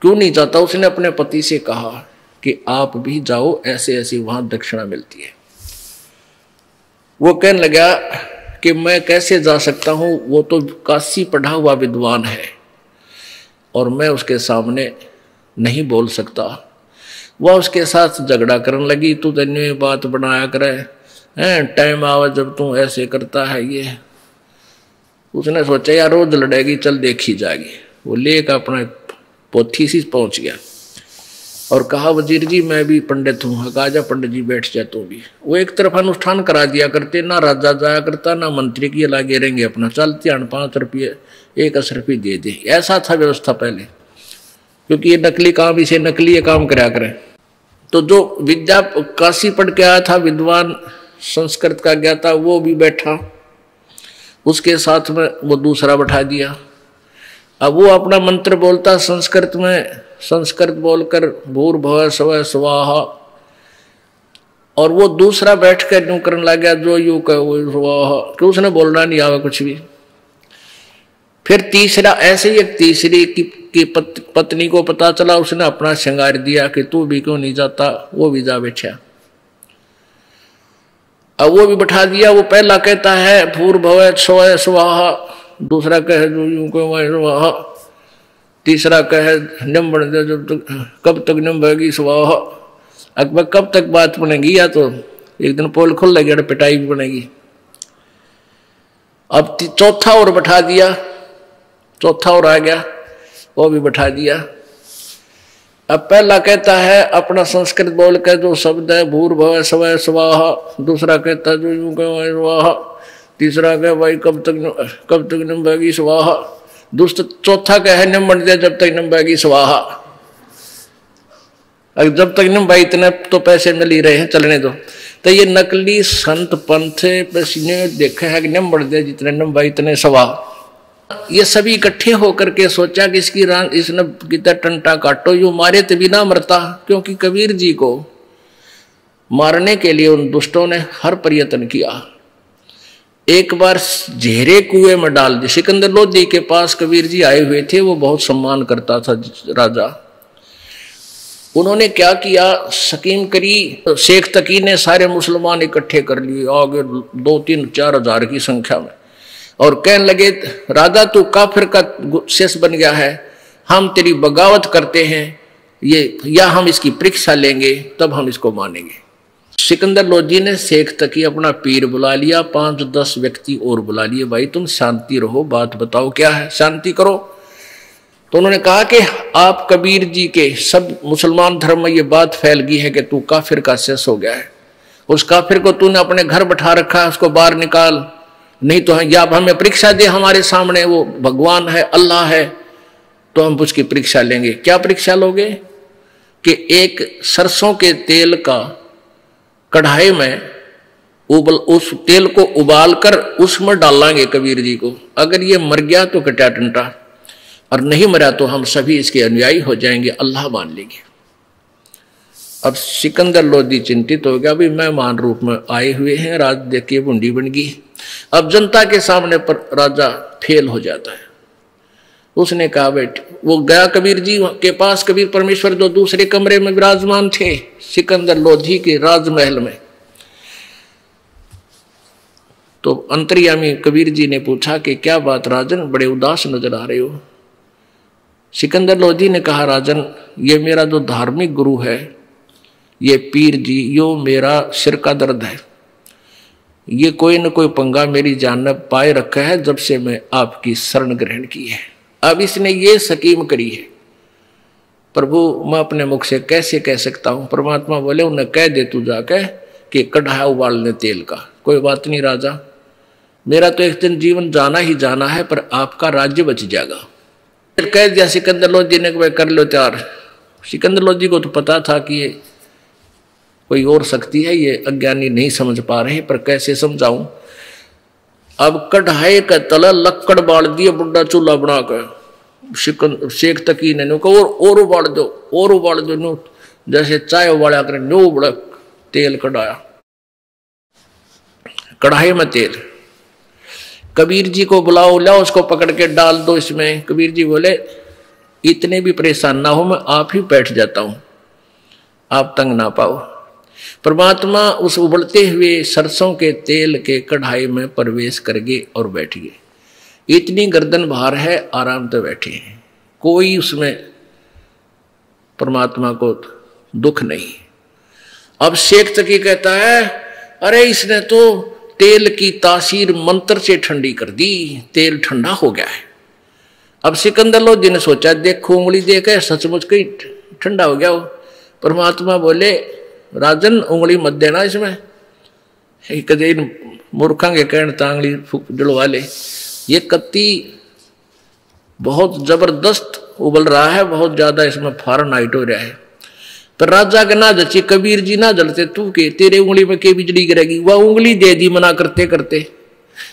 क्यों नहीं जाता। उसने अपने पति से कहा कि आप भी जाओ, ऐसे ऐसे वहां दक्षिणा मिलती है। वो कहने लगा कि मैं कैसे जा सकता हूं, वो तो काशी पढ़ा हुआ विद्वान है और मैं उसके सामने नहीं बोल सकता। वह उसके साथ झगड़ा करने लगी, तू तेने बात बनाया करे, टाइम आवा जब तू ऐसे करता है ये। उसने सोचा यार रोज लड़ेगी, चल देखी जाएगी। वो लेकर अपना पोथी सी पहुंच गया और कहा वजीर जी मैं भी पंडित हूँ। कहा जा पंडित जी बैठ जा तू भी। वो एक तरफ अनुष्ठान करा दिया करते, ना राजा जाया करता ना मंत्री की लागे रहेंगे अपना, चलते 5 रुपये 1 असरफी दे दे। ऐसा था व्यवस्था पहले, क्योंकि ये नकली काम, इसे नकली ये काम कराया करें। तो जो विद्या काशी पढ़ के आया था, विद्वान संस्कृत का गया था, वो भी बैठा। उसके साथ में वो दूसरा बैठा दिया। अब वो अपना मंत्र बोलता संस्कृत में, संस्कृत बोलकर भूर्भुवः स्वः स्वाहा, और वो दूसरा बैठ कर यूं करने लग गया जो यू कह वो स्वाहा, कि उसने बोलना नहीं आवा कुछ भी। फिर तीसरा, ऐसे ही एक तीसरी की पत्नी को पता चला, उसने अपना श्रृंगार दिया कि तू भी क्यों नहीं जाता, वो भी जा बैठा। अब वो भी बैठा दिया। वो पहला कहता है भूर्भुवः स्वः स्वाहा, दूसरा कहे जो यूं कह स्वाहा, तीसरा कहे निम बन दे जब तक, कब तक निम बहेगी स्वाहा। अकबर कब तक बात बनेगी, या तो एक दिन पोल खुल लगी और पिटाई भी बनेगी। अब चौथा और बैठा दिया, चौथा और आ गया, वो भी बैठा दिया। अब पहला कहता है अपना संस्कृत बोल कर जो शब्द है भूर्भुवः स्वः स्वाहा, दूसरा कहता है जो यूं कह स्वाहा, तीसरा कहे भाई कब तक निम बहेगी स्वाहा, दूसरा चौथा कहे निम बन दे जब तक निम बहेगी स्वाहा। अगर जब तक निम भाई इतने तो पैसे मिल ही रहे हैं, चलने दो। तो ये नकली संत पंथ ने देखा है कि निम बढ़ दे जितने निम भाई इतने सवा। ये सभी इकट्ठे होकर के सोचा कि इसकी इसने कितना टंटा काटो, यू मारे तभी ना मरता, क्योंकि कबीर जी को मारने के लिए उन दुष्टों ने हर प्रयत्न किया। एक बार झेरे कुएं में डाल दिए। सिकंदर लोधी के पास कबीर जी आए हुए थे, वो बहुत सम्मान करता था राजा। उन्होंने क्या किया, स्कीम करी, शेख तकी ने सारे मुसलमान इकट्ठे कर लिए आगे 2-3-4 हजार की संख्या में, और कहने लगे राजा तू काफिर का शेष बन गया है, हम तेरी बगावत करते हैं, ये या हम इसकी परीक्षा लेंगे तब हम इसको मानेंगे। सिकंदर लोधी ने शेख तकी अपना पीर बुला लिया, 5-10 व्यक्ति और बुला लिए, भाई तुम शांति रहो, बात बताओ क्या है, शांति करो। तो उन्होंने कहा कि आप कबीर जी के सब मुसलमान धर्म में ये बात फैल गई है कि तू काफिर का शेष हो गया है, उस काफिर को तूने अपने घर बैठा रखा है, उसको बाहर निकाल, नहीं तो या हमें परीक्षा दे हमारे सामने, वो भगवान है अल्लाह है तो हम उसकी परीक्षा लेंगे। क्या परीक्षा लोगे कि एक सरसों के तेल का कढ़ाई में उस तेल को उबाल कर उसमें डालेंगे कबीर जी को, अगर ये मर गया तो कटा टंटा, और नहीं मरा तो हम सभी इसके अनुयायी हो जाएंगे, अल्लाह मान लेंगे। अब सिकंदर लोधी चिंतित हो गया, भाई मेहमान रूप में आए हुए हैं, राज देख के बूंदी बन गई। अब जनता के सामने पर राजा फेल हो जाता है। उसने कहा बेटे, वो गया कबीर जी के पास, कबीर परमेश्वर जो दूसरे कमरे में विराजमान थे सिकंदर लोधी के राजमहल में। तो अंतर्यामी कबीर जी ने पूछा कि क्या बात राजन, बड़े उदास नजर आ रहे हो। सिकंदर लोधी ने कहा राजन, ये मेरा जो धार्मिक गुरु है ये पीर जी, यो मेरा सिर का दर्द है, ये कोई न कोई पंगा मेरी जान में पाए रखा है जब से मैं आपकी शरण ग्रहण की है। अब इसने ये स्कीम करी है, प्रभु मैं अपने मुख से कैसे कह सकता हूं। परमात्मा बोले उन्हें कह दे तू जाके कि कढ़ा उबालने तेल का। कोई बात नहीं राजा, मेरा तो एक दिन जीवन जाना ही जाना है, पर आपका राज्य बच जाएगा। कह दिया सिकंदर लोधी ने, भाई कर लो तैयार। सिकंदर लोधी को तो पता था कि ये कोई और शक्ति है, ये अज्ञानी नहीं समझ पा रहे, पर कैसे समझाऊं। अब कढ़ाई का तला लक्कड़ बाल दिए, बुढ़ा चूल्हा बनाकर शेख तकी ने कहा और उबाल दो, और उबाल दो, नो जैसे चाय उबाला कर, नो बड़ा तेल कढ़ाया, कढ़ाई में तेल। कबीर जी को बुलाओ, लाओ उसको पकड़ के डाल दो इसमें। कबीर जी बोले इतने भी परेशान ना हो, मैं आप ही बैठ जाता हूं, आप तंग ना पाओ। परमात्मा उस उबलते हुए सरसों के तेल के कढ़ाई में प्रवेश कर गए और बैठ गए। इतनी गर्दन भार है, आराम से बैठे हैं, कोई उसमें परमात्मा को दुख नहीं। अब शेख तकी कहता है अरे इसने तो तेल की तासीर मंत्र से ठंडी कर दी, तेल ठंडा हो गया है। अब सिकंदर लोधी ने सोचा देखो उंगली देखे सचमुच कहीं ठंडा हो गया हो। परमात्मा बोले राजन उंगली मत देना इसमें, कदे मूर्खा के कहने तांगली जलवा ले। ये कत्ती बहुत जबरदस्त उबल रहा है, बहुत ज्यादा इसमें फारेनहाइट हो रहा है। पर राजा के ना जची, कबीर जी ना जलते, तू के तेरे उंगली में के बिजली गिरेगी। वह उंगली दे दी मना करते करते।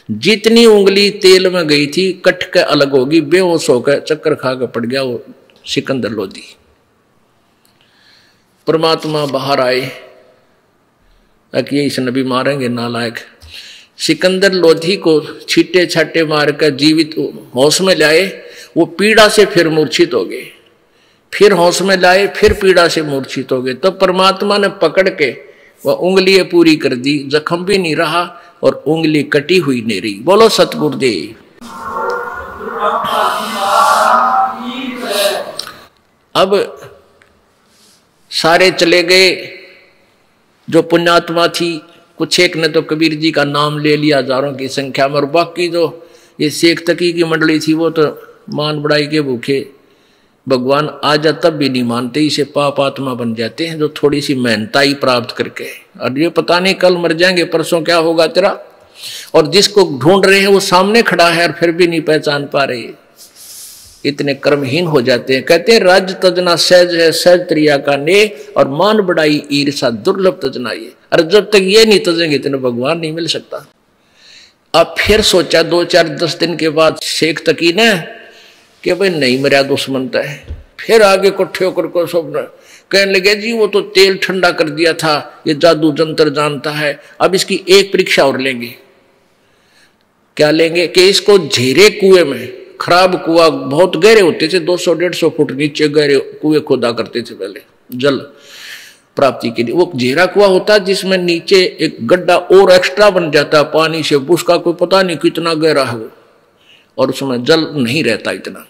जितनी उंगली तेल में गई थी कट के अलग होगी, बेहोश होकर चक्कर खा के पड़ गया वो सिकंदर लोधी। परमात्मा बाहर आए कि इस नबी मारेंगे नालायक। सिकंदर लोधी को छीटे छाटे मार कर जीवित होश में लाए। वो पीड़ा से फिर मूर्छित हो गए, फिर होश में लाए, फिर पीड़ा से मूर्छित हो गए। तब तो परमात्मा ने पकड़ के वह उंगली पूरी कर दी, जख्म भी नहीं रहा और उंगली कटी हुई नहीं रही। बोलो सतगुरुदेव। अब सारे चले गए जो पुण्यात्मा थी, कुछ एक ने तो कबीर जी का नाम ले लिया हजारों की संख्या में, और बाकी जो ये शेख तकी की मंडली थी वो तो मान बढ़ाई के भूखे भगवान आ जा तब भी नहीं मानते, इसे पाप आत्मा बन जाते हैं जो थोड़ी सी मेहनताई प्राप्त करके। और ये पता नहीं कल मर जाएंगे परसों क्या होगा तेरा, और जिसको ढूंढ रहे हैं वो सामने खड़ा है और फिर भी नहीं पहचान पा रहे, इतने कर्महीन हो जाते हैं। कहते हैं राज तजना सहज है सहज त्रिया का ने, और मान बढ़ाई ईर्षा दुर्लभ तजना ये। और जब तक ये नहीं तजेंगे इतने भगवान नहीं मिल सकता। अब फिर सोचा 2-4-10 दिन के बाद शेख तकी ने कि भाई नहीं मरा दुश्मन तो है। फिर आगे इकट्ठे होकर को सब कहने लगे जी वो तो तेल ठंडा कर दिया था, ये जादू जंतर जानता है, अब इसकी एक परीक्षा और लेंगे। क्या लेंगे कि इसको झेरे कुएं में, खराब कुआ बहुत गहरे होते थे, 200-150 फुट नीचे गहरे कुएं खोदा करते थे पहले जल प्राप्ति के लिए। वो झेरा कुआ होता जिसमें नीचे एक गड्ढा और एक्स्ट्रा बन जाता पानी से, उसका कोई पता नहीं कितना गहरा है वो, और उसमें जल नहीं रहता इतना,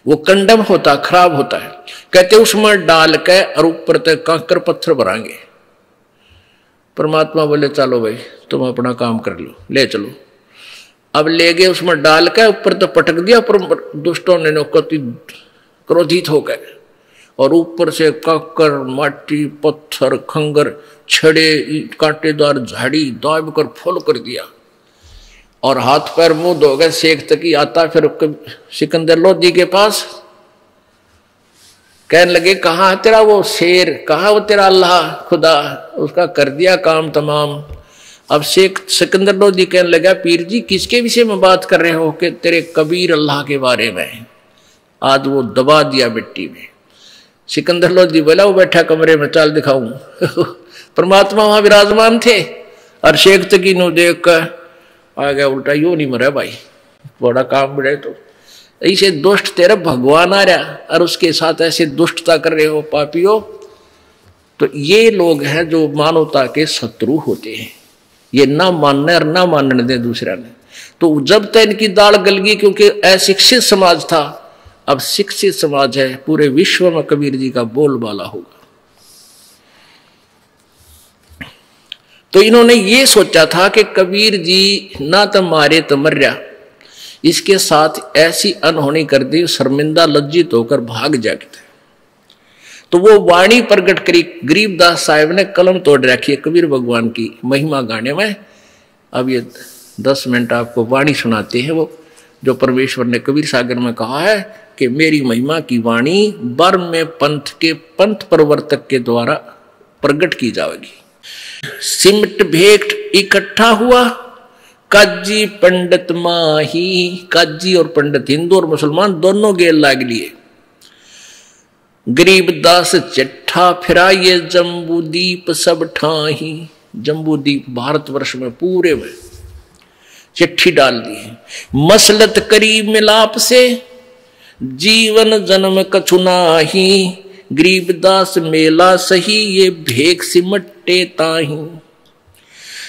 वो कंडम होता, खराब होता है। कहते उसमें डाल के और ऊपर तक कंकर पत्थर भराएंगे। परमात्मा बोले चलो भाई तुम अपना काम कर लो, ले चलो। अब ले गए, उसमें डाल के ऊपर तो पटक दिया, पर दुष्टों ने कति क्रोधित हो गए और ऊपर से कंकर माटी पत्थर खंगर छड़े कांटेदार झाड़ी दाब कर फुल कर दिया, और हाथ पैर मुंह धो गए। शेख तकी आता फिर सिकंदर लोधी के पास, कहने लगे कहाँ है तेरा वो शेर, कहाँ वो तेरा अल्लाह खुदा, उसका कर दिया काम तमाम। अब शेख सिकंदर लोधी कहने लगा पीर जी किसके विषय में बात कर रहे हो, कि तेरे कबीर अल्लाह के बारे में। आज वो दबा दिया मिट्टी में। सिकंदर लोधी बोला वो बैठा कमरे में, चाल दिखाऊं। परमात्मा वहां विराजमान थे, और शेख तकी नो देख कर आ गया उल्टा, यो नहीं मरा भाई, बड़ा काम बढ़े। तो ऐसे दुष्ट तेरा भगवान आ रहा और उसके साथ ऐसे दुष्टता कर रहे हो पापियों। तो ये लोग हैं जो मानवता के शत्रु होते हैं, ये ना मानने और ना मानने दे दूसरा ने। तो जब तक इनकी दाल गल गई, क्योंकि अशिक्षित समाज था, अब शिक्षित समाज है, पूरे विश्व में कबीर जी का बोलबाला होगा। तो इन्होंने ये सोचा था कि कबीर जी ना तो मारे तो मर्या, इसके साथ ऐसी अनहोनी कर दी, शर्मिंदा लज्जित होकर भाग जाते। तो वो वाणी प्रकट करी, गरीबदास साहब ने कलम तोड़ रखी है कबीर भगवान की महिमा गाने में। अब ये 10 मिनट आपको वाणी सुनाते हैं, वो जो परमेश्वर ने कबीर सागर में कहा है कि मेरी महिमा की वाणी बर्म में पंथ के पंथ प्रवर्तक के द्वारा प्रकट की जाएगी। सिमट भेंट इकट्ठा हुआ, काजी पंडित माही, काजी और पंडित हिंदू और मुसलमान दोनों गेल लाग लिए। गरीबदास चिट्ठा फिरा ये जम्बूदीप सब ठाही, जम्बूदीप भारतवर्ष में पूरे में चिट्ठी डाल दी। मसलत करी मिलाप से जीवन जन्म कछु नाही, गरीबदास मेला सही ये भेख सिमटे ताही।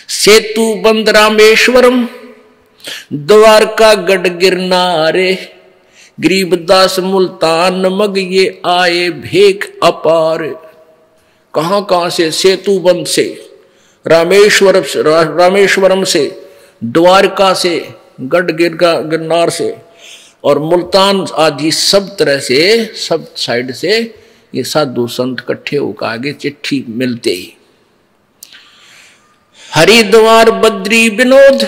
सेतु बंद रामेश्वरम द्वारका गढ़ गिरनारे, गरीबदास मुल्तान मग ये आए भेख अपार। कहां कहां से, सेतु बंद से, रामेश्वरम से, द्वारका से, गढ़ गिरनार से और मुल्तान आदि सब तरह से, सब साइड से ये साधु संत इकट्ठे होकर आगे चिट्ठी मिलते ही। हरिद्वार बद्री विनोद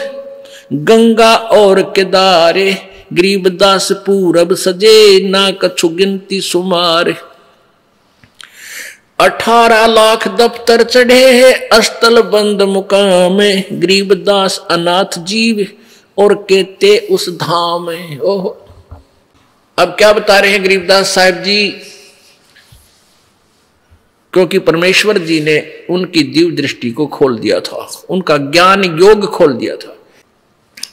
गंगा और केदारे, गरीबदास पूरब सजे ना कछु गिनती सुमार। 18 लाख दफ्तर चढ़े है, अस्तल बंद मुकाम, गरीबदास अनाथ जीव और कहते उस धाम। ओह, अब क्या बता रहे हैं गरीबदास साहब जी, क्योंकि परमेश्वर जी ने उनकी दिव्य दृष्टि को खोल दिया था, उनका ज्ञान योग खोल दिया था।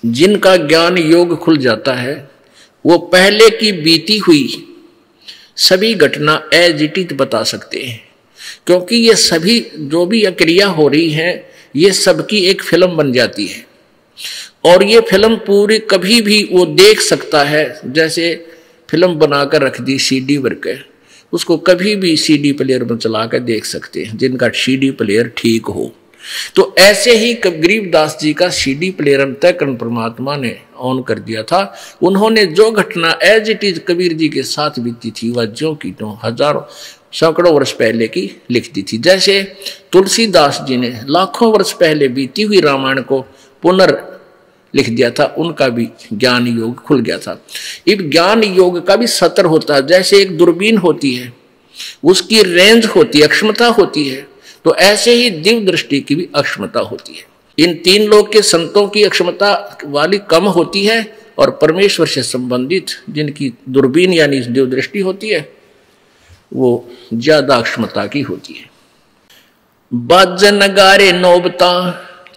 जिनका ज्ञान योग खुल जाता है वो पहले की बीती हुई सभी घटना एज इट इज बता सकते हैं, क्योंकि ये सभी जो भी क्रिया हो रही है ये सबकी एक फिल्म बन जाती है, और ये फिल्म पूरी कभी भी वो देख सकता है। जैसे फिल्म बनाकर रख दी सीडी भर के, उसको कभी भी सीडी प्लेयर में चला कर देख सकते हैं, जिनका सीडी प्लेयर ठीक हो। तो ऐसे ही गरीबदास जी का सीडी प्लेयर अंतःकरण परमात्मा ने ऑन कर दिया था। उन्होंने जो घटना as it is Kabir ji के साथ बीती थी वह जो की तो हजारों सैकड़ों वर्ष पहले की लिख दी थी। जैसे तुलसीदास जी ने लाखों वर्ष पहले बीती हुई रामायण को पुनर् लिख दिया था, उनका भी ज्ञान योग खुल गया था। इस ज्ञान योग का भी सत्र होता है। जैसे एक दूरबीन होती है, उसकी रेंज होती है, अक्षमता होती है, तो ऐसे ही दिव्य दृष्टि की भी अक्षमता होती है। इन तीन लोग के संतों की अक्षमता वाली कम होती है, और परमेश्वर से संबंधित जिनकी दूरबीन यानी दिव्य दृष्टि होती है वो ज्यादा अक्षमता की होती है। बाजन नगारे नौबता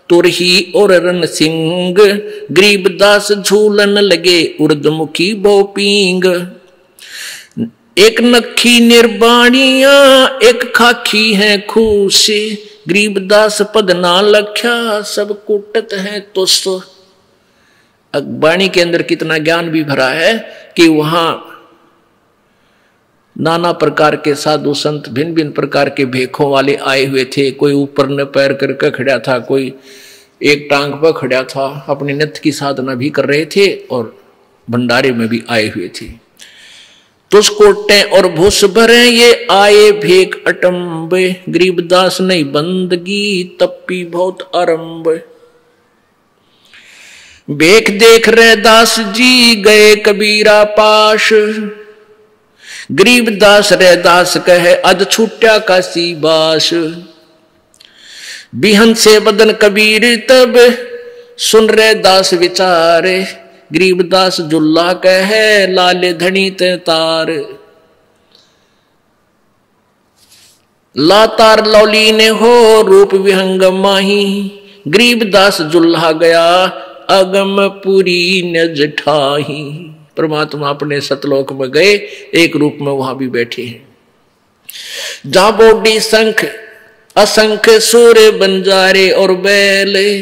तुरही और रन सिंह, गरीबदास झूलन लगे उर्दमुखी बोपींग। एक नखी निर्बाणिया एक खाखी है खूसी, गरीबदास पद ना लख्या सब कुटत है तुस। वाणी के अंदर कितना ज्ञान भी भरा है कि वहां नाना प्रकार के साधु संत भिन्न भिन्न प्रकार के भेखों वाले आए हुए थे। कोई ऊपर न पैर करके खड़ा था, कोई एक टांग पर खड़ा था, अपने नित्य की साधना भी कर रहे थे, और भंडारे में भी आए हुए थे। तुस कोटे और भूस भरे ये आए भेक अटम्बे, गरीबदास नहीं बंदगी तप्पी बहुत आरंभ। भेख देख रहे दास जी गए कबीरा पाश, गरीबदास रे दास कहे अद छूटा काशी बास। बिहन से बदन कबीर तब सुन रहे दास विचारे, गरीबदास जुल्ला कहे लाले धनी ते तार। लातार लौली ने हो रूप विहंग माही, गरीबदास जुल्हा गया अगम पुरी न जठाही। परमात्मा अपने सतलोक में गए, एक रूप में वहां भी बैठे हैं। जहां बोडी शंख असंख्य सूर्य बंजारे और बैले,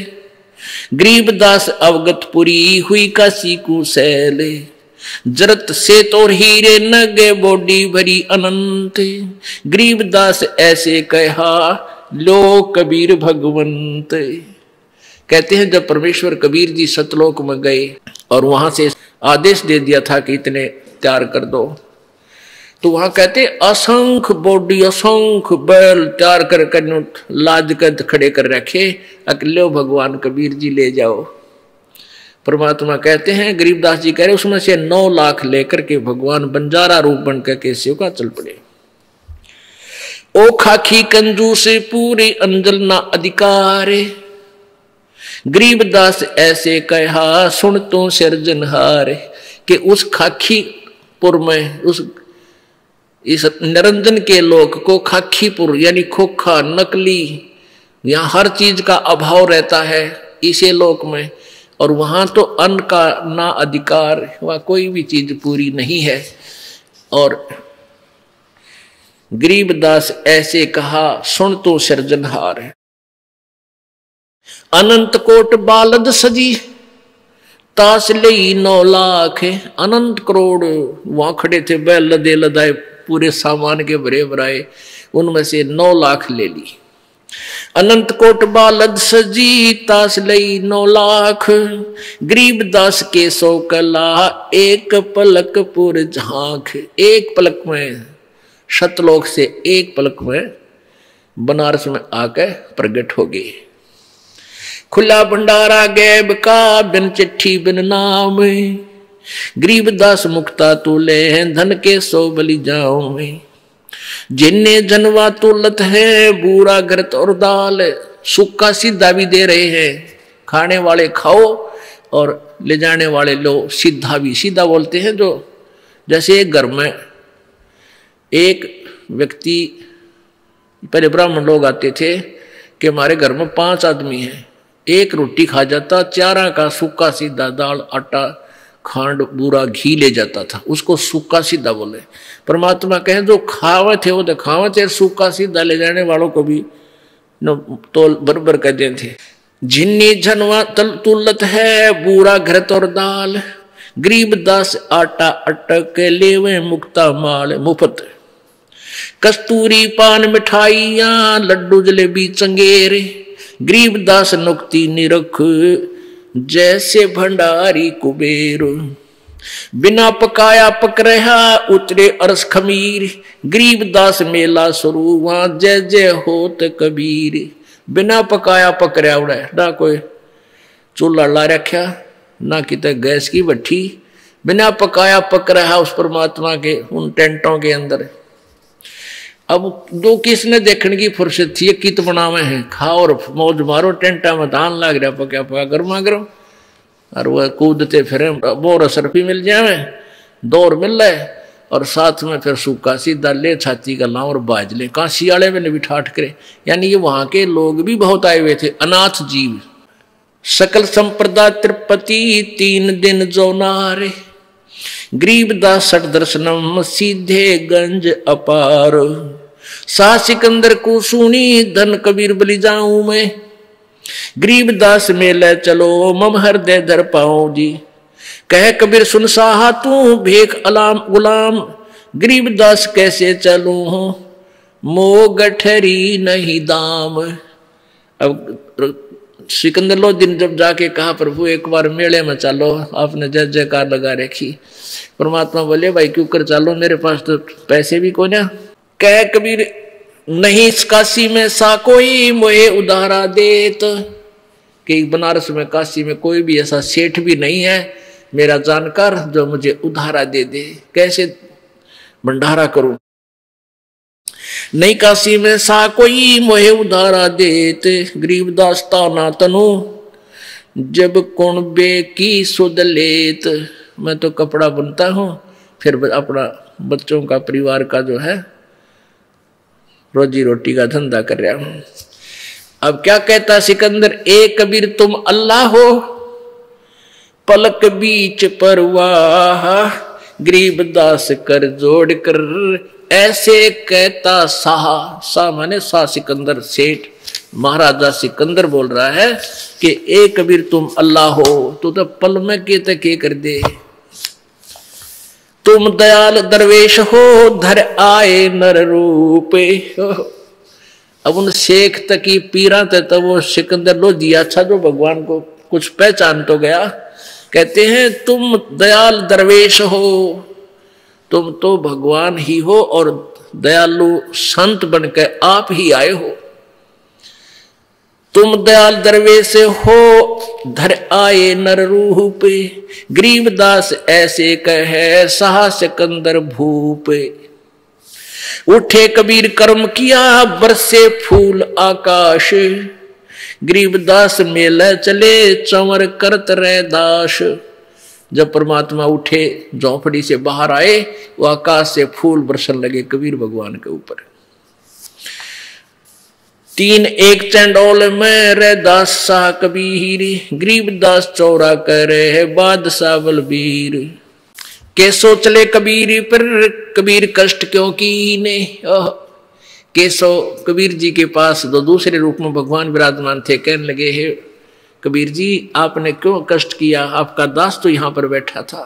गरीबदास अवगतपुरी हुई काशी कुशैले। जरत से तो हीरे नगे बोडी भरी अनंत, गरीबदास ऐसे कहा लो कबीर भगवंत। कहते हैं जब परमेश्वर कबीर जी सतलोक में गए और वहां से आदेश दे दिया था कि इतने तैयार कर दो, तो वहां कहते असंख्य बॉडी असंख्य बैल तैयार कर लाज कर खड़े कर रखे, अकेले भगवान कबीर जी ले जाओ। परमात्मा कहते हैं, गरीबदास जी कह रहे उसमें से 9 लाख लेकर के भगवान बंजारा रूप बनकर के शिव का चल पड़े। ओ खाखी कंजू से पूरे अंजल ना अधिकारे, गरीबदास ऐसे कहा सुन तो सिरजनहार। कि उस खाखीपुर में उस इस निरंजन के लोक को खाखीपुर यानी खोखा नकली, यहाँ हर चीज का अभाव रहता है इसे लोक में, और वहां तो अन्न का ना अधिकार, वहां कोई भी चीज पूरी नहीं है। और गरीबदास ऐसे कहा सुन तो सिरजनहार। अनंत कोट बालद सजी तास लई 9 लाख, अनंत करोड़ वहां खड़े थे बैल लदे लदाए पूरे सामान के भरे भराए, उनमें से 9 लाख ले ली। अनंत कोट बालद सजी तास लई 9 लाख, गरीबदास के 100 कला एक पलक पुर झांक। एक पलक में सतलोक से एक पलक में बनारस में आकर प्रकट हो गए। खुला भंडारा गैब का बिन चिट्ठी बिन नाम, गरीबदास मुक्ता तू ले धन के 100 बलि जाओ में। जिन्ने जनवा तुलत है बूरा घृत और दाल, सूखा सीधा भी दे रहे हैं, खाने वाले खाओ और ले जाने वाले लो। सीधा भी, सीधा बोलते हैं जो, जैसे एक घर में एक व्यक्ति, पहले ब्राह्मण लोग आते थे कि हमारे घर में 5 आदमी हैं, एक रोटी खा जाता, 4 का सूखा सीधा दाल आटा खांड बूरा घी ले जाता था, उसको सूखा सीधा बोले। परमात्मा कहें जो खावे थे वो तो खावे थे, सूखा सीधा ले जाने वालों को भी तो बरबर कहते थे। जिन्नी झनवा तुलत है बूरा घृत और दाल, गरीब दास आटा अटक लेवे मुक्ता माल मुफ्त। कस्तूरी पान मिठाइयां लड्डू जलेबी चंगेरे, गरीब दास नुक्ति निरख जैसे भंडारी कुबेर। बिना पकाया पक रहा उतरे अरस खमीर, गरीब दास मेला शुरू वहां जय जय होत कबीर। बिना पकाया पक रहा उड़ा, ना कोई चूल्हा ला रखा ना कितने गैस की भट्ठी, बिना पकाया पक रहा उस परमात्मा के उन टेंटों के अंदर। अब जो किसने देखने की फुर्सत थी, कित बनावे हैं, खाओ और मौज मारो, टेंटा में धान लाग रहा पका पका गर्मा गर्म, और वह कूदते फिर बोर सरफी मिल जाए, दौर मिल रहा और साथ में फिर सूखा सीधा ले छाती का लाओ और बाज ले। काशी वाले में भी ठाठ करे, यानी ये वहां के लोग भी बहुत आए हुए थे, अनाथ जीव। सकल संप्रदा तिरुपति 3 दिन जो नारे, गरीब दास सठ दर्शनम सीधे गंज अपार। सा सिकंदर को सुनी धन कबीर बलि जाऊं मैं, गरीब दास मेले चलो मम हृदय धर पाऊं जी। कह कबीर सुन साहा तू भेख अलाम गुलाम, गरीब दास कैसे चलूं मो गठरी नहीं दाम। अब सिकंदर लो दिन जब जाके कहा प्रभु एक बार मेले में चलो, आपने जय जयकार लगा रखी। परमात्मा बोले भाई क्यों कर चलो, मेरे पास तो पैसे भी को ना। कह कबीर नहीं इस काशी में सा कोई मोहे उधारा देत, कि बनारस में काशी में कोई भी ऐसा सेठ भी नहीं है मेरा जानकार जो मुझे उधारा दे दे, कैसे भंडारा करूं। नहीं काशी में सा कोई मोहे उधारा देत, गरीब दास ताना तनु जब कौन बे की सुध लेत। मैं तो कपड़ा बुनता हूं, फिर अपना बच्चों का परिवार का जो है रोजी रोटी का धंधा कर रहा हूं। अब क्या कहता सिकंदर, ए कबीर तुम अल्लाह हो पलक बीच परवाह, गरीब दास कर जोड़ कर ऐसे कहता साहा। सा माने सा सिकंदर सेठ, महाराजा सिकंदर बोल रहा है कि ए कबीर तुम अल्लाह हो, तू तो पल में के कर दे। तुम दयाल दरवेश हो धर आए नर रूपे। अब उन शेख तक की पीरा तक वो सिकंदर लो दिया, अच्छा जो भगवान को कुछ पहचान तो गया। कहते हैं तुम दयाल दरवेश हो, तुम तो भगवान ही हो और दयालु संत बनकर आप ही आए हो। तुम दयाल दरवेश हो धर आए नर रूप, गरीब दास ऐसे कहे सहा सिकंदर भूप। उठे कबीर कर्म किया बरसे फूल आकाश, गरीब दास मेले चले चंवर करत रह दास। जब परमात्मा उठे झोंपड़ी से बाहर आए, वो आकाश से फूल बरसन लगे कबीर भगवान के ऊपर। 3 एक चंडोल में रे दास सा कबीर, गरीब दास चौरा करे है बादशाह बलबीर। के सोचले कबीर पर कबीर कष्ट क्यों कीने। केसो कबीर जी के पास दो दूसरे रूप में भगवान विराजमान थे, कहने लगे हे कबीर जी आपने क्यों कष्ट किया, आपका दास तो यहाँ पर बैठा था।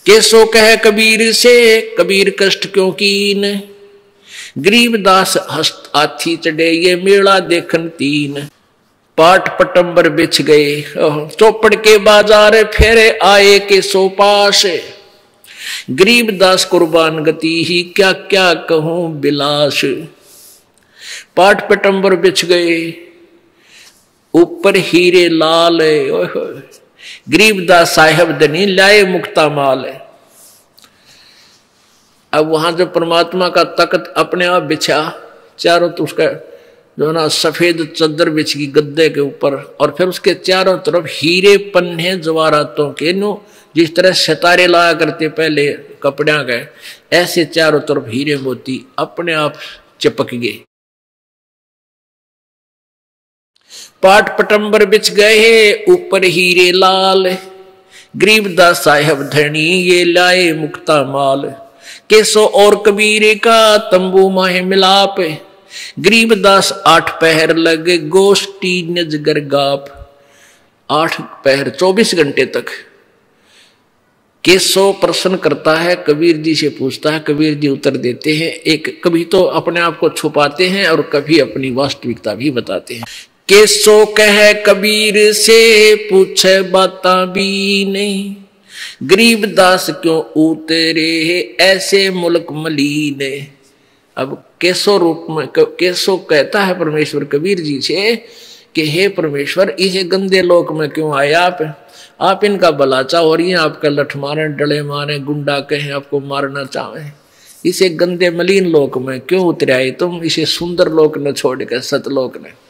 केसो कहे कबीर से कबीर कष्ट क्यों कीन, गरीब दास हस्त हाथी चढ़े ये मेला देखन 3। पाट पटंबर बिछ गए चौपड़ के बाजार फेरे आए के सो पास, गरीब दास कुर्बान गति ही क्या क्या कहूं बिलास। पाट पटंबर बिछ गए ऊपर हीरे लाल, गरीब दास साहेब दनी लाए मुक्ता माल। अब वहां जो परमात्मा का तख्त अपने आप बिछा, चारों तो उसका जो ना सफेद चद्दर बिछ गई गद्दे के ऊपर, और फिर उसके चारों तरफ हीरे पन्ने जवाहरातों के नो, जिस तरह सितारे लाया करते पहले कपड़िया गए, ऐसे चारों तरफ हीरे मोती अपने आप चिपक गए। पाट पटंबर बिछ गए ऊपर हीरे लाल, गरीबदास साहेब धनी ये लाए मुक्ता माल। केसो और कबीरे का तंबू माहे मिलाप, गरीबदास 8 पहर लगे गोष्ठी नजगर गाप। 8 पहर 24 घंटे तक केसो प्रश्न करता है, कबीर जी से पूछता है, कबीर जी उत्तर देते हैं। एक कभी तो अपने आप को छुपाते हैं और कभी अपनी वास्तविकता भी बताते हैं। केसो कह कबीर से पूछे बाता भी नहीं, गरीबदास क्यों उतरे ऐसे मुल्क मलीने। अब केसो रूप में केसो कहता है परमेश्वर कबीर जी से कि हे परमेश्वर, इस गंदे लोक में क्यों आए आप इनका भला चाहो और ये आपका लठ मारे, डले मारे, गुंडा कहें, आपको मारना चाहे, इसे गंदे मलिन लोक में क्यों उतरे आए तुम, इसे सुंदर लोक न छोड़ कर सतलोक ने।